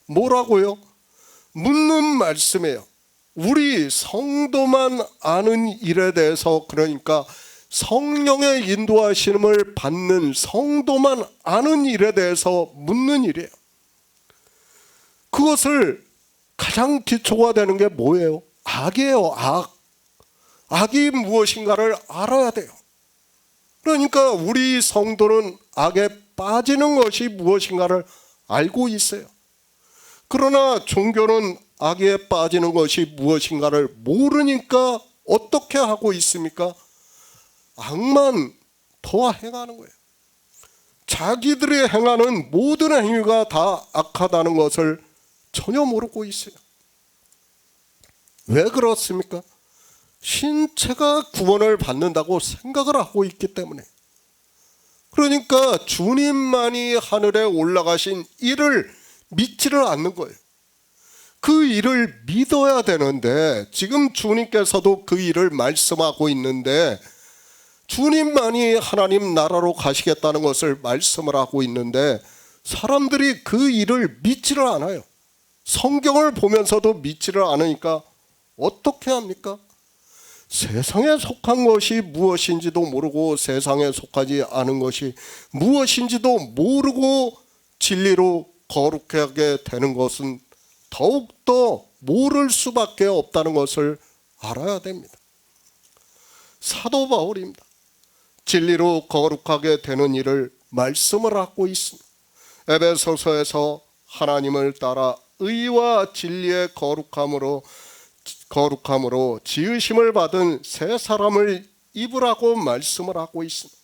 [SPEAKER 2] 뭐라고요? 묻는 말씀이에요. 우리 성도만 아는 일에 대해서, 그러니까 성령의 인도하심을 받는 성도만 아는 일에 대해서 묻는 일이에요. 그것을 가장 기초가 되는 게 뭐예요? 악이에요. 악이 무엇인가를 알아야 돼요. 그러니까 우리 성도는 악에 빠지는 것이 무엇인가를 알고 있어요. 그러나 종교는 악에 빠지는 것이 무엇인가를 모르니까 어떻게 하고 있습니까? 악만 더 행하는 거예요. 자기들이 행하는 모든 행위가 다 악하다는 것을 전혀 모르고 있어요. 왜 그렇습니까? 신체가 구원을 받는다고 생각을 하고 있기 때문에. 그러니까 주님만이 하늘에 올라가신 일을 믿지를 않는 거예요. 그 일을 믿어야 되는데, 지금 주님께서도 그 일을 말씀하고 있는데, 주님만이 하나님 나라로 가시겠다는 것을 말씀을 하고 있는데 사람들이 그 일을 믿지를 않아요. 성경을 보면서도 믿지를 않으니까 어떻게 합니까? 세상에 속한 것이 무엇인지도 모르고 세상에 속하지 않은 것이 무엇인지도 모르고 진리로 거룩하게 되는 것은 더욱더 모를 수밖에 없다는 것을 알아야 됩니다. 사도 바울입니다. 진리로 거룩하게 되는 일을 말씀을 하고 있습니다. 에베소서에서 하나님을 따라 의와 진리의 거룩함으로 지으심을 받은 새 사람을 입으라고 말씀을 하고 있습니다.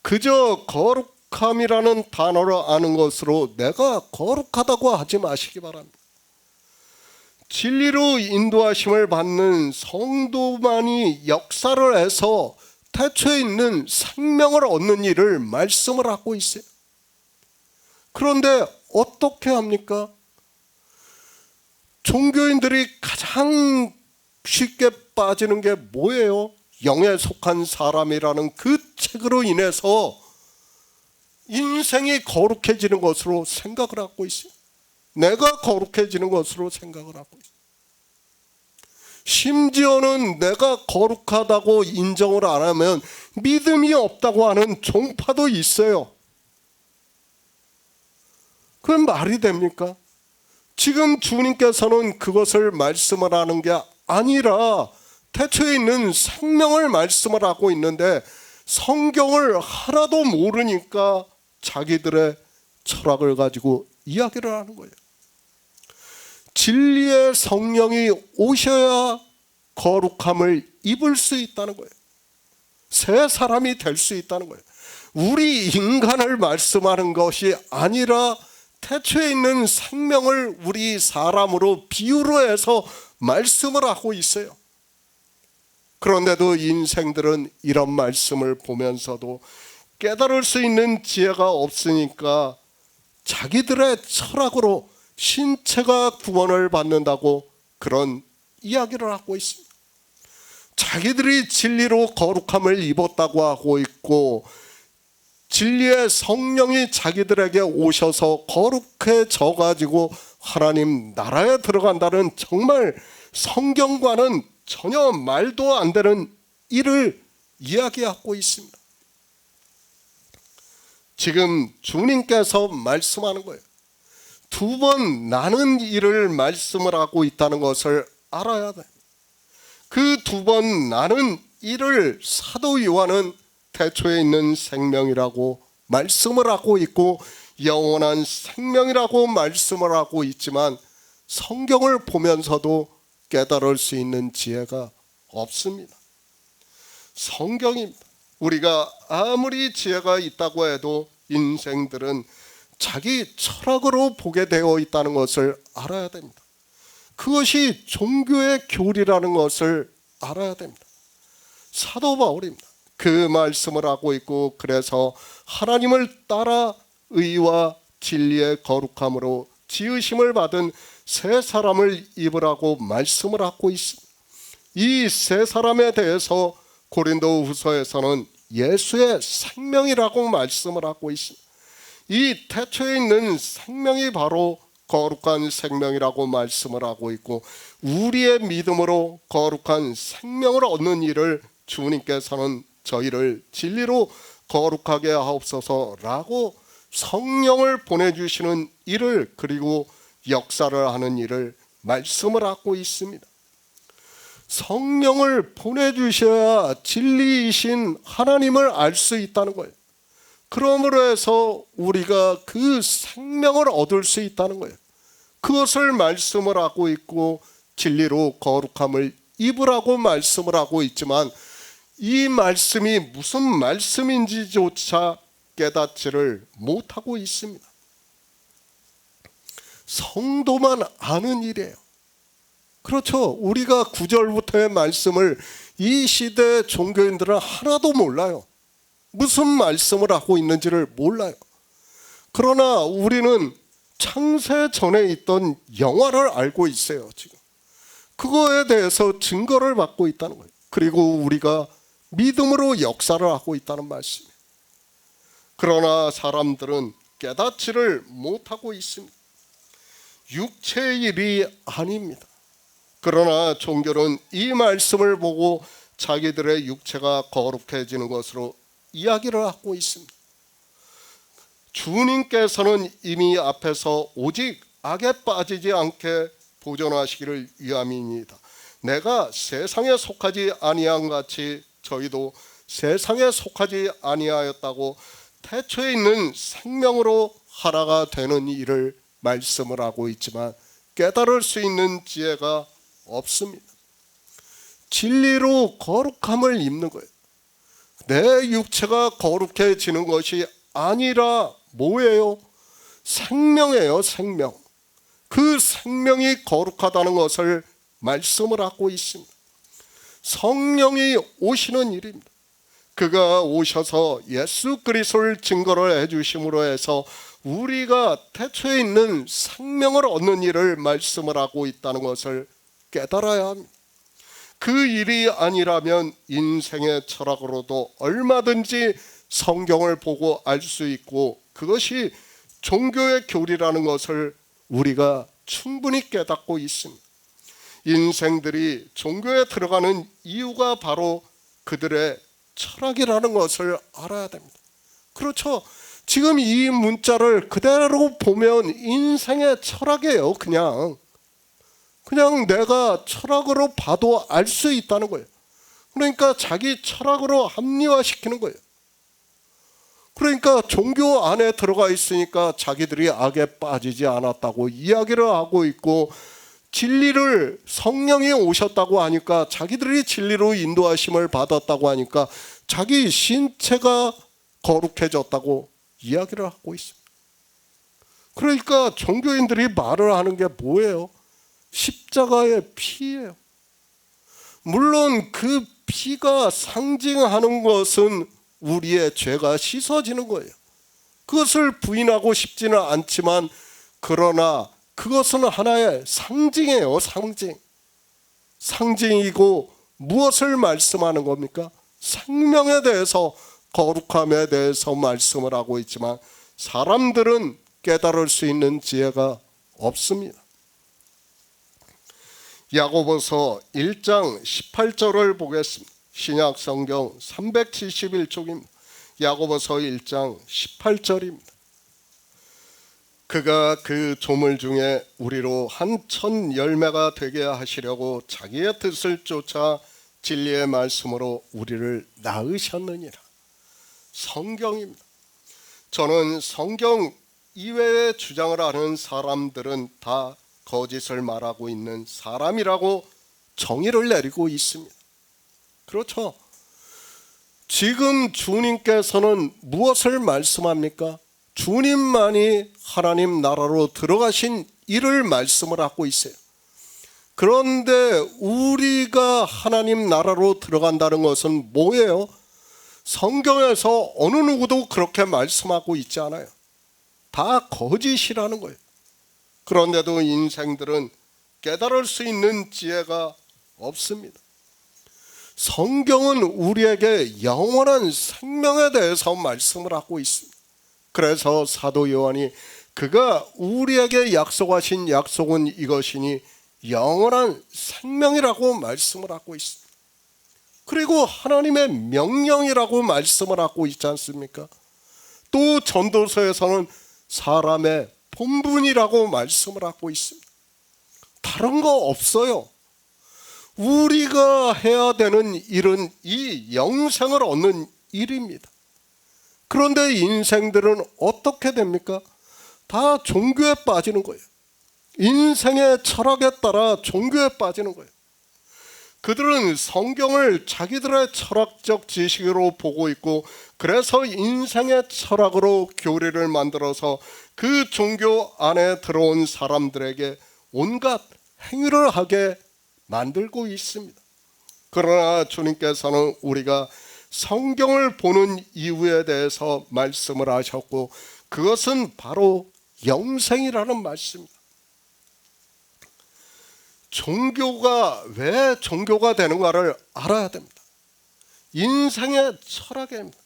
[SPEAKER 2] 그저 거룩함이라는 단어를 아는 것으로 내가 거룩하다고 하지 마시기 바랍니다. 진리로 인도하심을 받는 성도만이 역사를 해서 태초에 있는 생명을 얻는 일을 말씀을 하고 있어요. 그런데 어떻게 합니까? 종교인들이 가장 쉽게 빠지는 게 뭐예요? 영에 속한 사람이라는 그 책으로 인해서 인생이 거룩해지는 것으로 생각을 하고 있어요. 내가 거룩해지는 것으로 생각을 하고 있어요. 심지어는 내가 거룩하다고 인정을 안 하면 믿음이 없다고 하는 종파도 있어요. 그건 말이 됩니까? 지금 주님께서는 그것을 말씀을 하는 게 아니라 태초에 있는 생명을 말씀을 하고 있는데 성경을 하나도 모르니까 자기들의 철학을 가지고 이야기를 하는 거예요. 진리의 성령이 오셔야 거룩함을 입을 수 있다는 거예요. 새 사람이 될 수 있다는 거예요. 우리 인간을 말씀하는 것이 아니라 태초에 있는 생명을 우리 사람으로 비유로 해서 말씀을 하고 있어요. 그런데도 인생들은 이런 말씀을 보면서도 깨달을 수 있는 지혜가 없으니까 자기들의 철학으로 신체가 구원을 받는다고 그런 이야기를 하고 있습니다. 자기들이 진리로 거룩함을 입었다고 하고 있고 진리의 성령이 자기들에게 오셔서 거룩해져 가지고 하나님 나라에 들어간다는 정말 성경과는 전혀 말도 안 되는 일을 이야기하고 있습니다. 지금 주님께서 말씀하는 거예요. 두 번 나는 일을 말씀을 하고 있다는 것을 알아야 돼. 그 두 번 나는 일을 사도 요한은 태초에 있는 생명이라고 말씀을 하고 있고 영원한 생명이라고 말씀을 하고 있지만 성경을 보면서도 깨달을 수 있는 지혜가 없습니다. 성경입니다. 우리가 아무리 지혜가 있다고 해도 인생들은 자기 철학으로 보게 되어 있다는 것을 알아야 됩니다. 그것이 종교의 교리라는 것을 알아야 됩니다. 사도 바울입니다. 그 말씀을 하고 있고 그래서 하나님을 따라 의와 진리의 거룩함으로 지으심을 받은 새 사람을 입으라고 말씀을 하고 있습니다. 이 새 사람에 대해서 고린도후서에서는 예수의 생명이라고 말씀을 하고 있습니다. 이 태초에 있는 생명이 바로 거룩한 생명이라고 말씀을 하고 있고 우리의 믿음으로 거룩한 생명을 얻는 일을 주님께서는 저희를 진리로 거룩하게 하옵소서라고 성령을 보내주시는 일을 그리고 역사를 하는 일을 말씀을 하고 있습니다. 성령을 보내주셔야 진리이신 하나님을 알 수 있다는 거예요. 그러므로 해서 우리가 그 생명을 얻을 수 있다는 거예요. 그것을 말씀을 하고 있고 진리로 거룩함을 입으라고 말씀을 하고 있지만 이 말씀이 무슨 말씀인지조차 깨닫지를 못하고 있습니다. 성도만 아는 일이에요. 그렇죠. 우리가 9절부터의 말씀을 이 시대 종교인들은 하나도 몰라요. 무슨 말씀을 하고 있는지를 몰라요. 그러나 우리는 창세 전에 있던 영화를 알고 있어요. 지금 그거에 대해서 증거를 받고 있다는 거예요. 그리고 우리가 믿음으로 역사를 하고 있다는 말씀이에요. 그러나 사람들은 깨닫지를 못하고 있습니다. 육체의 일이 아닙니다. 그러나 종교는 이 말씀을 보고 자기들의 육체가 거룩해지는 것으로 이야기를 하고 있습니다. 주님께서는 이미 앞에서 오직 악에 빠지지 않게 보존하시기를 위함이니이다. 내가 세상에 속하지 아니한 같이 저희도 세상에 속하지 아니하였다고 태초에 있는 생명으로 하나가 되는 일을 말씀을 하고 있지만 깨달을 수 있는 지혜가 없습니다. 진리로 거룩함을 입는 거예요. 내 육체가 거룩해지는 것이 아니라 뭐예요? 생명이에요. 생명. 그 생명이 거룩하다는 것을 말씀을 하고 있습니다. 성령이 오시는 일입니다. 그가 오셔서 예수 그리스도를 증거를 해주심으로 해서 우리가 태초에 있는 생명을 얻는 일을 말씀을 하고 있다는 것을 깨달아야 합니다. 그 일이 아니라면 인생의 철학으로도 얼마든지 성경을 보고 알 수 있고 그것이 종교의 교리라는 것을 우리가 충분히 깨닫고 있습니다. 인생들이 종교에 들어가는 이유가 바로 그들의 철학이라는 것을 알아야 됩니다. 그렇죠. 지금 이 문자를 그대로 보면 인생의 철학이에요. 그냥 내가 철학으로 봐도 알 수 있다는 거예요. 그러니까 자기 철학으로 합리화시키는 거예요. 그러니까 종교 안에 들어가 있으니까 자기들이 악에 빠지지 않았다고 이야기를 하고 있고, 진리를 성령이 오셨다고 하니까 자기들이 진리로 인도하심을 받았다고 하니까 자기 신체가 거룩해졌다고 이야기를 하고 있습니다. 그러니까 종교인들이 말을 하는 게 뭐예요? 십자가의 피예요. 물론 그 피가 상징하는 것은 우리의 죄가 씻어지는 거예요. 그것을 부인하고 싶지는 않지만 그러나 그것은 하나의 상징이에요. 상징이고 무엇을 말씀하는 겁니까? 생명에 대해서, 거룩함에 대해서 말씀을 하고 있지만 사람들은 깨달을 수 있는 지혜가 없습니다. 야고보서 1장 18절을 보겠습니다. 신약 성경 371쪽입니다. 야고보서 1장 18절입니다. 그가 그 조물 중에 우리로 한 천 열매가 되게 하시려고 자기의 뜻을 쫓아 진리의 말씀으로 우리를 낳으셨느니라. 성경입니다. 저는 성경 이외의 주장을 하는 사람들은 다 거짓을 말하고 있는 사람이라고 정의를 내리고 있습니다. 그렇죠. 지금 주님께서는 무엇을 말씀합니까? 주님만이 하나님 나라로 들어가신 일을 말씀을 하고 있어요. 그런데 우리가 하나님 나라로 들어간다는 것은 뭐예요? 성경에서 어느 누구도 그렇게 말씀하고 있지 않아요. 다 거짓이라는 거예요. 그런데도 인생들은 깨달을 수 있는 지혜가 없습니다. 성경은 우리에게 영원한 생명에 대해서 말씀을 하고 있습니다. 그래서 사도 요한이 그가 우리에게 약속하신 약속은 이것이니 영원한 생명이라고 말씀을 하고 있습니다. 그리고 하나님의 명령이라고 말씀을 하고 있지 않습니까? 또 전도서에서는 사람의 본분이라고 말씀을 하고 있습니다. 다른 거 없어요. 우리가 해야 되는 일은 이 영생을 얻는 일입니다. 그런데 인생들은 어떻게 됩니까? 다 종교에 빠지는 거예요. 인생의 철학에 따라 종교에 빠지는 거예요. 그들은 성경을 자기들의 철학적 지식으로 보고 있고, 그래서 인생의 철학으로 교리를 만들어서 그 종교 안에 들어온 사람들에게 온갖 행위를 하게 만들고 있습니다. 그러나 주님께서는 우리가 성경을 보는 이유에 대해서 말씀을 하셨고, 그것은 바로 영생이라는 말씀입니다. 종교가 왜 종교가 되는가를 알아야 됩니다. 인생의 철학입니다.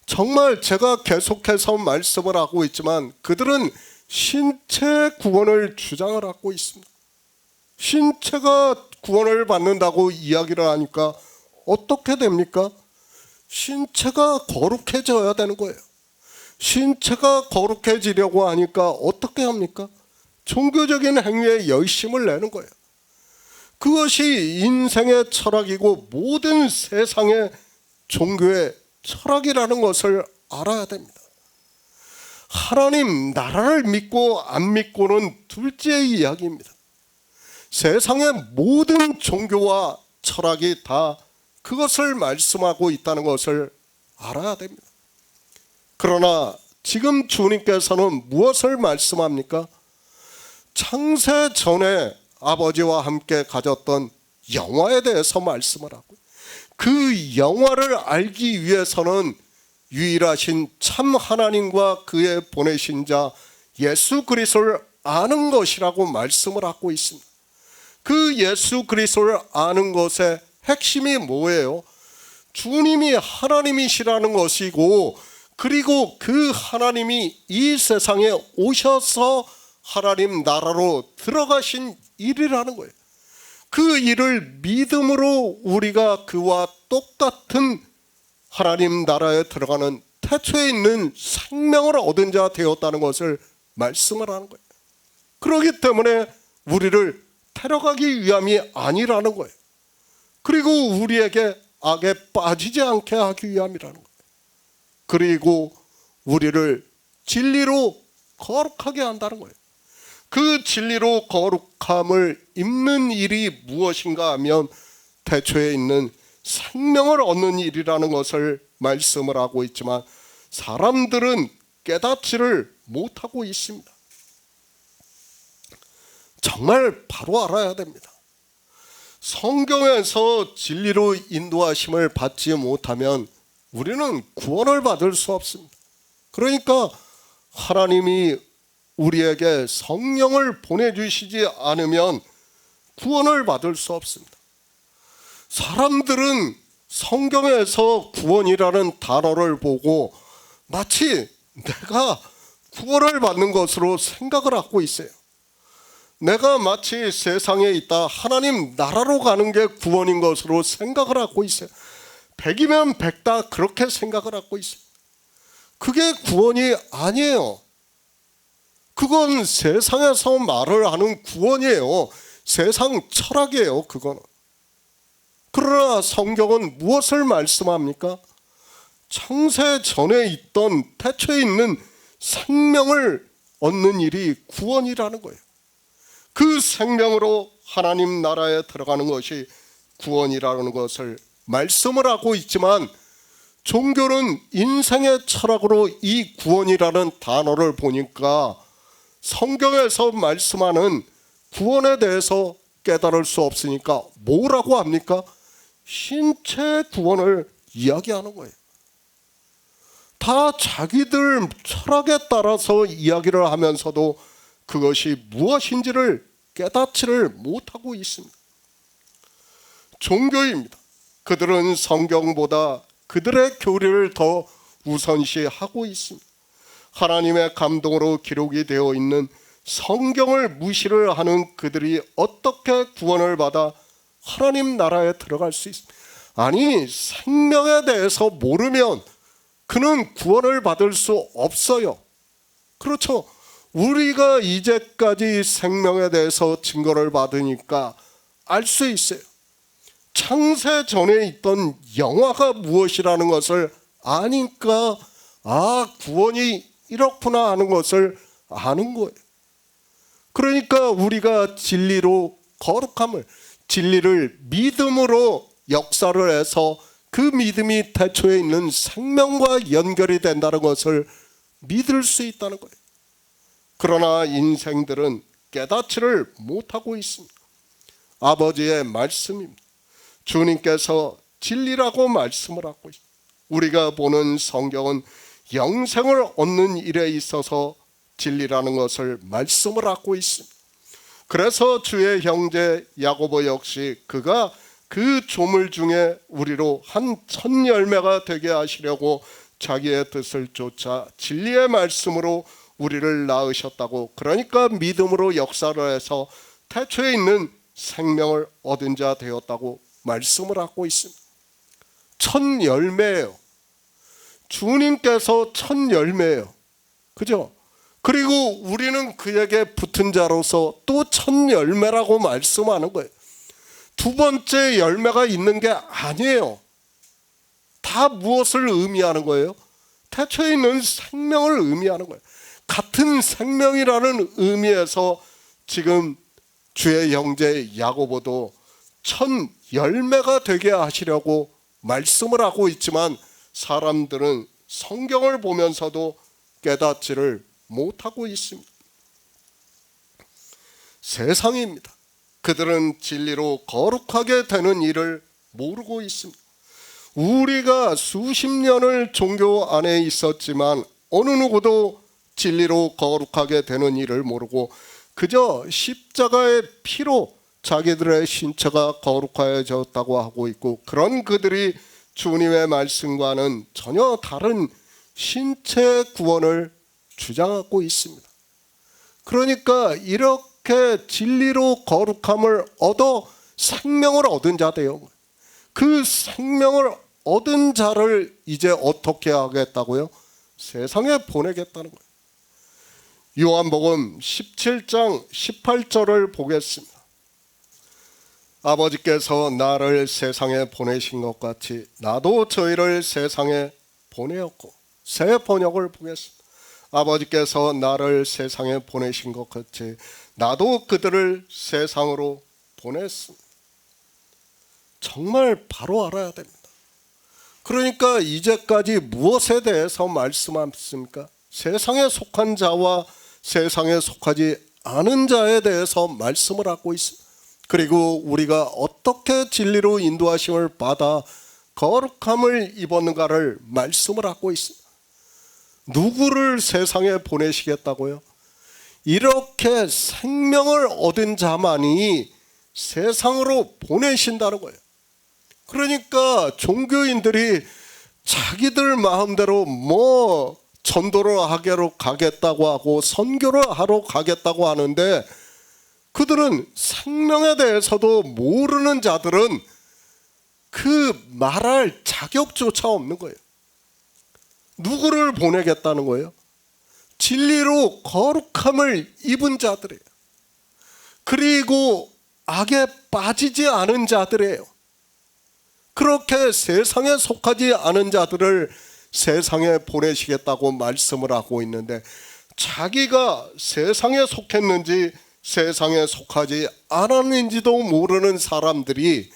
[SPEAKER 2] 정말 제가 계속해서 말씀을 하고 있지만 그들은 신체 구원을 주장을 하고 있습니다. 신체가 구원을 받는다고 이야기를 하니까 어떻게 됩니까? 신체가 거룩해져야 되는 거예요. 신체가 거룩해지려고 하니까 어떻게 합니까? 종교적인 행위에 열심을 내는 거예요. 그것이 인생의 철학이고 모든 세상의 종교의 철학이라는 것을 알아야 됩니다. 하나님 나라를 믿고 안 믿고는 둘째의 이야기입니다. 세상의 모든 종교와 철학이 다 그것을 말씀하고 있다는 것을 알아야 됩니다. 그러나 지금 주님께서는 무엇을 말씀합니까? 창세 전에 아버지와 함께 가졌던 영화에 대해서 말씀을 하고, 그 영화를 알기 위해서는 유일하신 참 하나님과 그의 보내신 자 예수 그리스도를 아는 것이라고 말씀을 하고 있습니다. 그 예수 그리스도를 아는 것의 핵심이 뭐예요? 주님이 하나님이시라는 것이고, 그리고 그 하나님이 이 세상에 오셔서 하나님 나라로 들어가신 일이라는 거예요. 그 일을 믿음으로 우리가 그와 똑같은 하나님 나라에 들어가는 태초에 있는 생명을 얻은 자 되었다는 것을 말씀을 하는 거예요. 그렇기 때문에 우리를 데려가기 위함이 아니라는 거예요. 그리고 우리에게 악에 빠지지 않게 하기 위함이라는 거예요. 그리고 우리를 진리로 거룩하게 한다는 거예요. 그 진리로 거룩함을 입는 일이 무엇인가 하면 태초에 있는 생명을 얻는 일이라는 것을 말씀을 하고 있지만, 사람들은 깨닫지를 못하고 있습니다. 정말 바로 알아야 됩니다. 성경에서 진리로 인도하심을 받지 못하면 우리는 구원을 받을 수 없습니다. 그러니까 하나님이 우리에게 성령을 보내주시지 않으면 구원을 받을 수 없습니다. 사람들은 성경에서 구원이라는 단어를 보고 마치 내가 구원을 받는 것으로 생각을 하고 있어요. 내가 마치 세상에 있다 하나님 나라로 가는 게 구원인 것으로 생각을 하고 있어요. 100이면 100다 그렇게 생각을 하고 있어요. 그게 구원이 아니에요. 그건 세상에서 말을 하는 구원이에요. 세상 철학이에요, 그거는. 그러나 성경은 무엇을 말씀합니까? 창세 전에 있던 태초에 있는 생명을 얻는 일이 구원이라는 거예요. 그 생명으로 하나님 나라에 들어가는 것이 구원이라는 것을 말씀을 하고 있지만, 종교는 인생의 철학으로 이 구원이라는 단어를 보니까 성경에서 말씀하는 구원에 대해서 깨달을 수 없으니까 뭐라고 합니까? 신체 구원을 이야기하는 거예요. 다 자기들 철학에 따라서 이야기를 하면서도 그것이 무엇인지를 깨닫지를 못하고 있습니다. 종교입니다. 그들은 성경보다 그들의 교리를 더 우선시하고 있습니다. 하나님의 감동으로 기록이 되어 있는 성경을 무시를 하는 그들이 어떻게 구원을 받아 하나님 나라에 들어갈 수 있습니까? 아니, 생명에 대해서 모르면 그는 구원을 받을 수 없어요. 그렇죠. 우리가 이제까지 생명에 대해서 증거를 받으니까 알 수 있어요. 창세 전에 있던 영화가 무엇이라는 것을 아니까 구원이 이렇구나 하는 것을 아는 거예요. 그러니까 우리가 진리로 거룩함을, 진리를 믿음으로 역사를 해서 그 믿음이 태초에 있는 생명과 연결이 된다는 것을 믿을 수 있다는 거예요. 그러나 인생들은 깨닫지를 못하고 있습니다. 아버지의 말씀입니다. 주님께서 진리라고 말씀을 하고 있습니다. 우리가 보는 성경은 영생을 얻는 일에 있어서 진리라는 것을 말씀을 하고 있습니다. 그래서 주의 형제 야고보 역시 그가 그 조물 중에 우리로 한 첫 열매가 되게 하시려고 자기의 뜻을 쫓아 진리의 말씀으로 우리를 낳으셨다고, 그러니까 믿음으로 역사를 해서 태초에 있는 생명을 얻은 자 되었다고 말씀을 하고 있습니다. 첫 열매예요. 주님께서 첫 열매예요. 그죠? 그리고 우리는 그에게 붙은 자로서 또 첫 열매라고 말씀하는 거예요. 두 번째 열매가 있는 게 아니에요. 다 무엇을 의미하는 거예요? 태초에 있는 생명을 의미하는 거예요. 같은 생명이라는 의미에서 지금 주의 형제 야고보도 첫 열매가 되게 하시려고 말씀을 하고 있지만 사람들은 성경을 보면서도 깨닫지를 못하고 있습니다. 세상입니다. 그들은 진리로 거룩하게 되는 일을 모르고 있습니다. 우리가 수십 년을 종교 안에 있었지만 어느 누구도 진리로 거룩하게 되는 일을 모르고 그저 십자가의 피로 자기들의 신체가 거룩해졌다고 하고 있고, 그런 그들이 주님의 말씀과는 전혀 다른 신체 구원을 주장하고 있습니다. 그러니까 이렇게 진리로 거룩함을 얻어 생명을 얻은 자들이요, 그 생명을 얻은 자를 이제 어떻게 하겠다고요? 세상에 보내겠다는 거예요. 요한복음 17장 18절을 보겠습니다. 아버지께서 나를 세상에 보내신 것 같이 나도 저희를 세상에 보내었고, 새 번역을 보겠습니다. 아버지께서 나를 세상에 보내신 것 같이 나도 그들을 세상으로 보냈습니다. 정말 바로 알아야 됩니다. 그러니까 이제까지 무엇에 대해서 말씀하셨습니까? 세상에 속한 자와 세상에 속하지 않은 자에 대해서 말씀을 하고 있습니다. 그리고 우리가 어떻게 진리로 인도하심을 받아 거룩함을 입었는가를 말씀을 하고 있습니다. 누구를 세상에 보내시겠다고요? 이렇게 생명을 얻은 자만이 세상으로 보내신다는 거예요. 그러니까 종교인들이 자기들 마음대로 전도를 하러 가겠다고 하고 선교를 하러 가겠다고 하는데, 그들은 생명에 대해서도 모르는 자들은 그 말할 자격조차 없는 거예요. 누구를 보내겠다는 거예요? 진리로 거룩함을 입은 자들이에요. 그리고 악에 빠지지 않은 자들이에요. 그렇게 세상에 속하지 않은 자들을 세상에 보내시겠다고 말씀을 하고 있는데, 자기가 세상에 속했는지 세상에 속하지 않았는지도 모르는 사람들이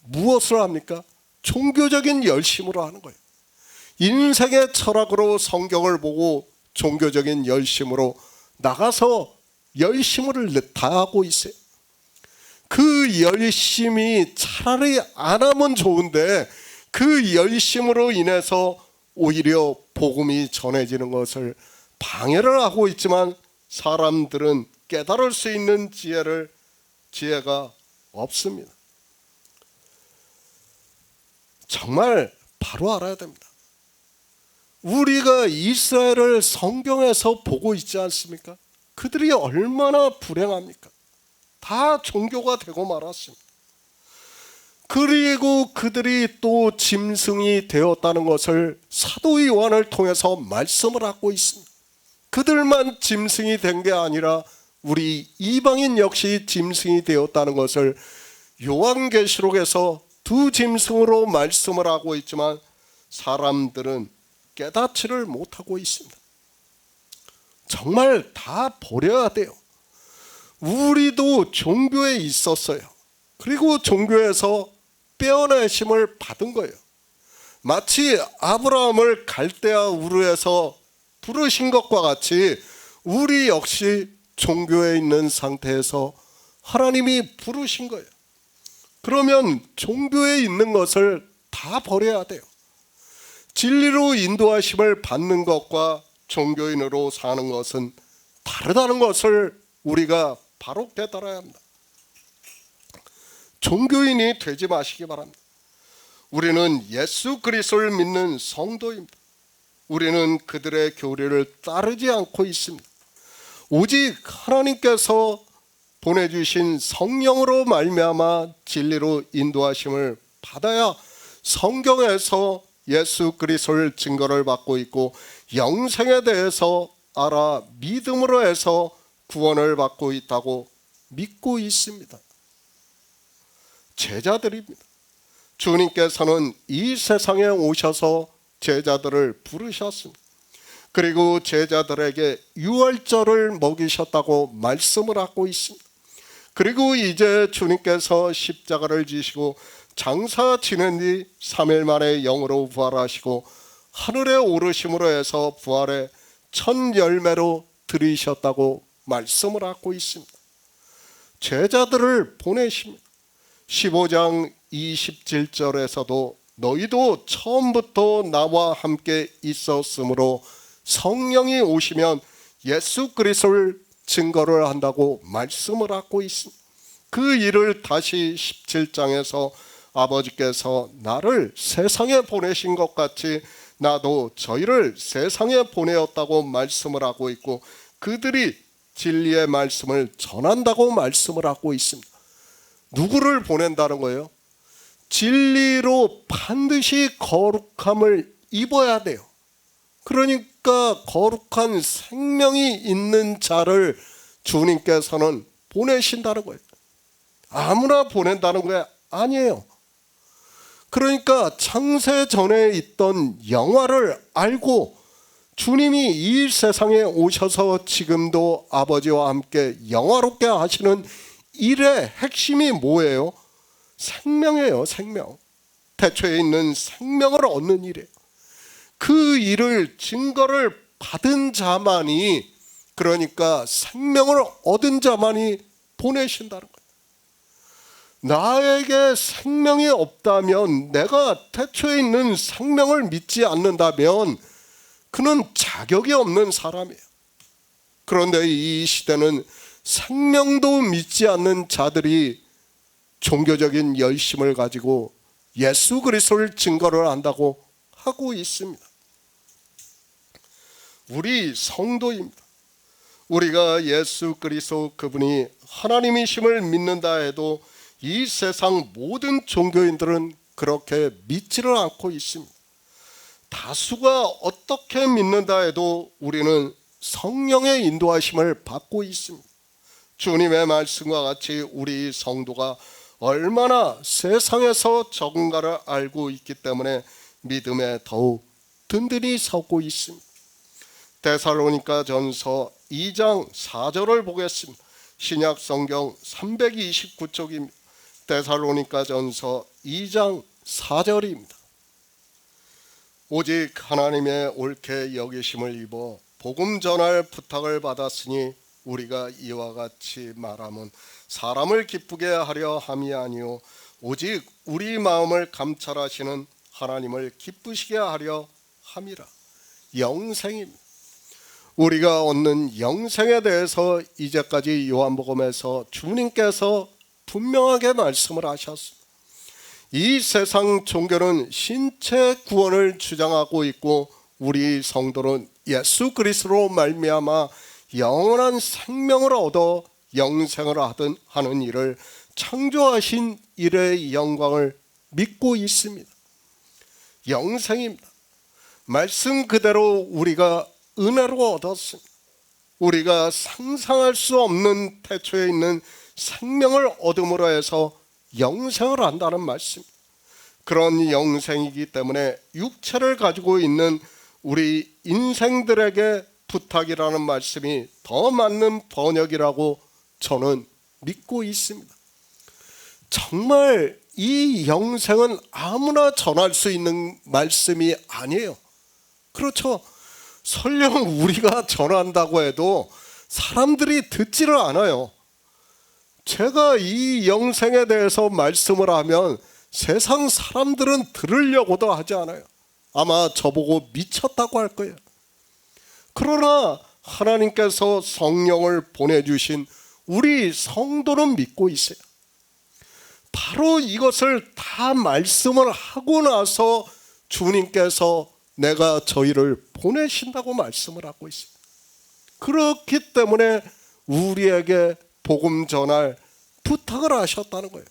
[SPEAKER 2] 무엇을 합니까? 종교적인 열심으로 하는 거예요. 인생의 철학으로 성경을 보고 종교적인 열심으로 나가서 열심을 다하고 있어요. 그 열심이 차라리 안 하면 좋은데 그 열심으로 인해서 오히려 복음이 전해지는 것을 방해를 하고 있지만, 사람들은 깨달을 수 있는 지혜가 없습니다. 정말 바로 알아야 됩니다. 우리가 이스라엘을 성경에서 보고 있지 않습니까? 그들이 얼마나 불행합니까? 다 종교가 되고 말았습니다. 그리고 그들이 또 짐승이 되었다는 것을 사도 요한을 통해서 말씀을 하고 있습니다. 그들만 짐승이 된 게 아니라 우리 이방인 역시 짐승이 되었다는 것을 요한계시록에서 두 짐승으로 말씀을 하고 있지만 사람들은 깨닫지를 못하고 있습니다. 정말 다 버려야 돼요. 우리도 종교에 있었어요. 그리고 종교에서 빼어내심을 받은 거예요. 마치 아브라함을 갈대아 우르에서 부르신 것과 같이 우리 역시 종교에 있는 상태에서 하나님이 부르신 거예요. 그러면 종교에 있는 것을 다 버려야 돼요. 진리로 인도하심을 받는 것과 종교인으로 사는 것은 다르다는 것을 우리가 바로 깨달아야 합니다. 종교인이 되지 마시기 바랍니다. 우리는 예수 그리스도를 믿는 성도입니다. 우리는 그들의 교리를 따르지 않고 있습니다. 오직 하나님께서 보내주신 성령으로 말미암아 진리로 인도하심을 받아야 성경에서 예수 그리스도를 증거를 받고 있고 영생에 대해서 알아 믿음으로 해서 구원을 받고 있다고 믿고 있습니다. 제자들입니다. 주님께서는 이 세상에 오셔서 제자들을 부르셨습니다. 그리고 제자들에게 유월절을 먹이셨다고 말씀을 하고 있습니다. 그리고 이제 주님께서 십자가를 지시고 장사 지낸 뒤 3일 만에 영으로 부활하시고 하늘에 오르심으로 해서 부활의 첫 열매로 들이셨다고 말씀을 하고 있습니다. 제자들을 보내십니다. 15장 27절에서도 너희도 처음부터 나와 함께 있었으므로 성령이 오시면 예수 그리스도를 증거를 한다고 말씀을 하고 있습니다. 그 일을 다시 17장에서 아버지께서 나를 세상에 보내신 것 같이 나도 저희를 세상에 보내었다고 말씀을 하고 있고 그들이 진리의 말씀을 전한다고 말씀을 하고 있습니다. 누구를 보낸다는 거예요? 진리로 반드시 거룩함을 입어야 돼요. 그러니까 거룩한 생명이 있는 자를 주님께서는 보내신다는 거예요. 아무나 보낸다는 게 아니에요. 그러니까 창세 전에 있던 영화를 알고 주님이 이 세상에 오셔서 지금도 아버지와 함께 영화롭게 하시는 일의 핵심이 뭐예요? 생명이에요. 생명. 태초에 있는 생명을 얻는 일이에요. 그 일을 증거를 받은 자만이, 그러니까 생명을 얻은 자만이 보내신다는 거예요. 나에게 생명이 없다면, 내가 태초에 있는 생명을 믿지 않는다면 그는 자격이 없는 사람이에요. 그런데 이 시대는 생명도 믿지 않는 자들이 종교적인 열심을 가지고 예수 그리스도를 증거를 한다고 하고 있습니다. 우리 성도입니다. 우리가 예수 그리스도 그분이 하나님이심을 믿는다 해도 이 세상 모든 종교인들은 그렇게 믿지를 않고 있습니다. 다수가 어떻게 믿는다 해도 우리는 성령의 인도하심을 받고 있습니다. 주님의 말씀과 같이 우리 성도가 얼마나 세상에서 적은가를 알고 있기 때문에 믿음에 더욱 든든히 서고 있습니다. 데살로니가 전서 2장 4절을 보겠습니다. 신약 성경 329쪽입니다. 데살로니가 전서 2장 4절입니다. 오직 하나님의 옳게 여기심을 입어 복음 전할 부탁을 받았으니 우리가 이와 같이 말함은 사람을 기쁘게 하려 함이 아니요 오직 우리 마음을 감찰하시는 하나님을 기쁘시게 하려 함이라. 영생입니다. 우리가 얻는 영생에 대해서 이제까지 요한복음에서 주님께서 분명하게 말씀을 하셨습니다. 이 세상 종교는 신체 구원을 주장하고 있고 우리 성도는 예수 그리스도로 말미암아 영원한 생명을 얻어 영생을 하는 일을 창조하신 일의 영광을 믿고 있습니다. 영생입니다. 말씀 그대로 우리가 은혜로 얻었습니다. 우리가 상상할 수 없는 태초에 있는 생명을 얻음으로 해서 영생을 한다는 말씀. 그런 영생이기 때문에 육체를 가지고 있는 우리 인생들에게 부탁이라는 말씀이 더 맞는 번역이라고 저는 믿고 있습니다. 정말 이 영생은 아무나 전할 수 있는 말씀이 아니에요. 그렇죠. 설령 우리가 전한다고 해도 사람들이 듣지를 않아요. 제가 이 영생에 대해서 말씀을 하면 세상 사람들은 들으려고도 하지 않아요. 아마 저보고 미쳤다고 할 거예요. 그러나 하나님께서 성령을 보내주신 우리 성도는 믿고 있어요. 바로 이것을 다 말씀을 하고 나서 주님께서 내가 저희를 보내신다고 말씀을 하고 있어요. 그렇기 때문에 우리에게 복음 전할 부탁을 하셨다는 거예요.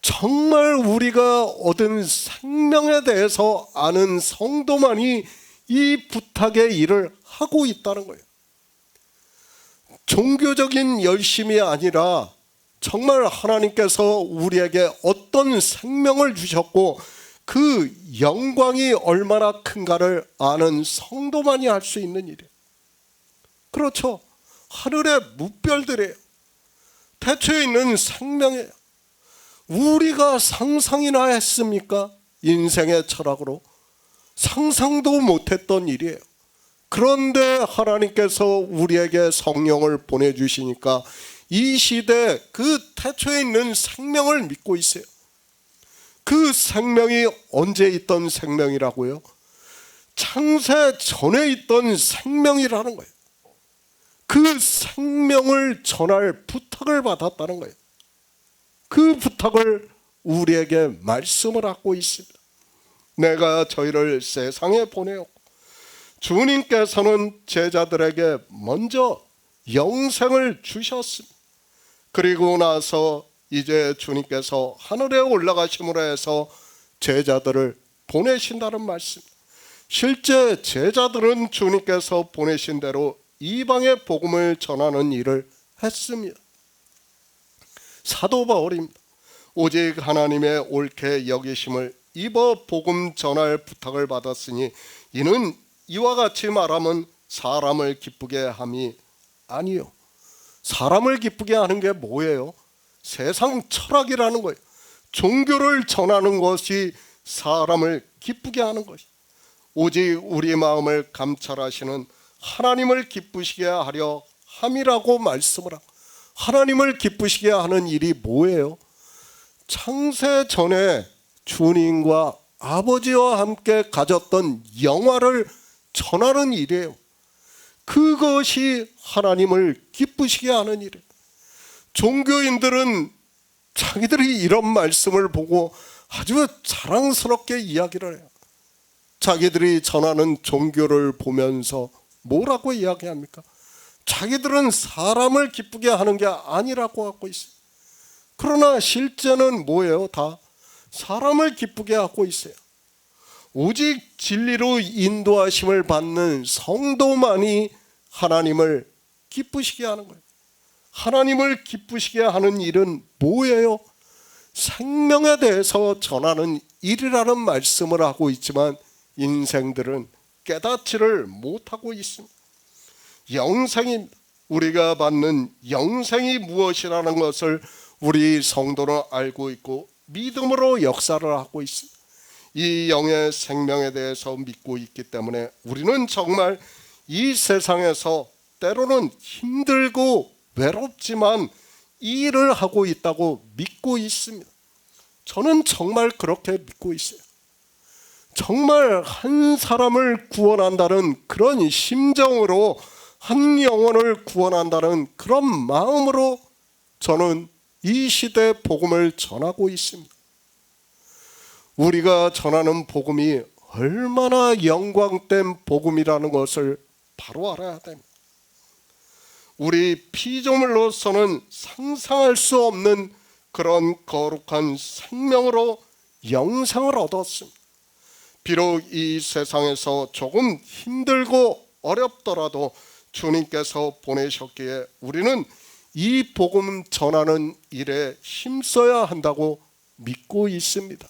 [SPEAKER 2] 정말 우리가 얻은 생명에 대해서 아는 성도만이 이 부탁의 일을 하고 있다는 거예요. 종교적인 열심이 아니라 정말 하나님께서 우리에게 어떤 생명을 주셨고 그 영광이 얼마나 큰가를 아는 성도만이 할 수 있는 일이에요. 그렇죠. 하늘의 무별들이에요. 태초에 있는 생명이에요. 우리가 상상이나 했습니까? 인생의 철학으로 상상도 못했던 일이에요. 그런데 하나님께서 우리에게 성령을 보내주시니까 이 시대 그 태초에 있는 생명을 믿고 있어요. 그 생명이 언제 있던 생명이라고요? 창세 전에 있던 생명이라는 거예요. 그 생명을 전할 부탁을 받았다는 거예요. 그 부탁을 우리에게 말씀을 하고 있습니다. 내가 저희를 세상에 보내었고 주님께서는 제자들에게 먼저 영생을 주셨습니다. 그리고 나서 이제 주님께서 하늘에 올라가심으로 해서 제자들을 보내신다는 말씀. 실제 제자들은 주님께서 보내신 대로 이방의 복음을 전하는 일을 했습니다. 사도 바울입니다. 오직 하나님의 옳게 여기심을 입어 복음 전할 부탁을 받았으니 이는 이와 같이 말하면 사람을 기쁘게 함이 아니요. 사람을 기쁘게 하는 게 뭐예요? 세상 철학이라는 거예요. 종교를 전하는 것이 사람을 기쁘게 하는 것이. 오직 우리 마음을 감찰하시는 하나님을 기쁘시게 하려 함이라고 말씀을 하고, 하나님을 기쁘시게 하는 일이 뭐예요? 창세 전에 주님과 아버지와 함께 가졌던 영화를 전하는 일이에요. 그것이 하나님을 기쁘시게 하는 일이에요. 종교인들은 자기들이 이런 말씀을 보고 아주 자랑스럽게 이야기를 해요. 자기들이 전하는 종교를 보면서 뭐라고 이야기합니까? 자기들은 사람을 기쁘게 하는 게 아니라고 하고 있어요. 그러나 실제는 뭐예요? 다 사람을 기쁘게 하고 있어요. 오직 진리로 인도하심을 받는 성도만이 하나님을 기쁘시게 하는 거예요. 하나님을 기쁘시게 하는 일은 뭐예요? 생명에 대해서 전하는 일이라는 말씀을 하고 있지만 인생들은 깨닫지를 못하고 있습니다. 영생이, 우리가 받는 영생이 무엇이라는 것을 우리 성도는 알고 있고 믿음으로 역사를 하고 있습니다. 이 영의 생명에 대해서 믿고 있기 때문에 우리는 정말 이 세상에서 때로는 힘들고 외롭지만 이 일을 하고 있다고 믿고 있습니다. 저는 정말 그렇게 믿고 있어요. 정말 한 사람을 구원한다는 그런 심정으로, 한 영혼을 구원한다는 그런 마음으로 저는 이 시대 복음을 전하고 있습니다. 우리가 전하는 복음이 얼마나 영광된 복음이라는 것을 바로 알아야 됩니다. 우리 피조물로서는 상상할 수 없는 그런 거룩한 생명으로 영생을 얻었습니다. 비록 이 세상에서 조금 힘들고 어렵더라도 주님께서 보내셨기에 우리는 이 복음 전하는 일에 힘써야 한다고 믿고 있습니다.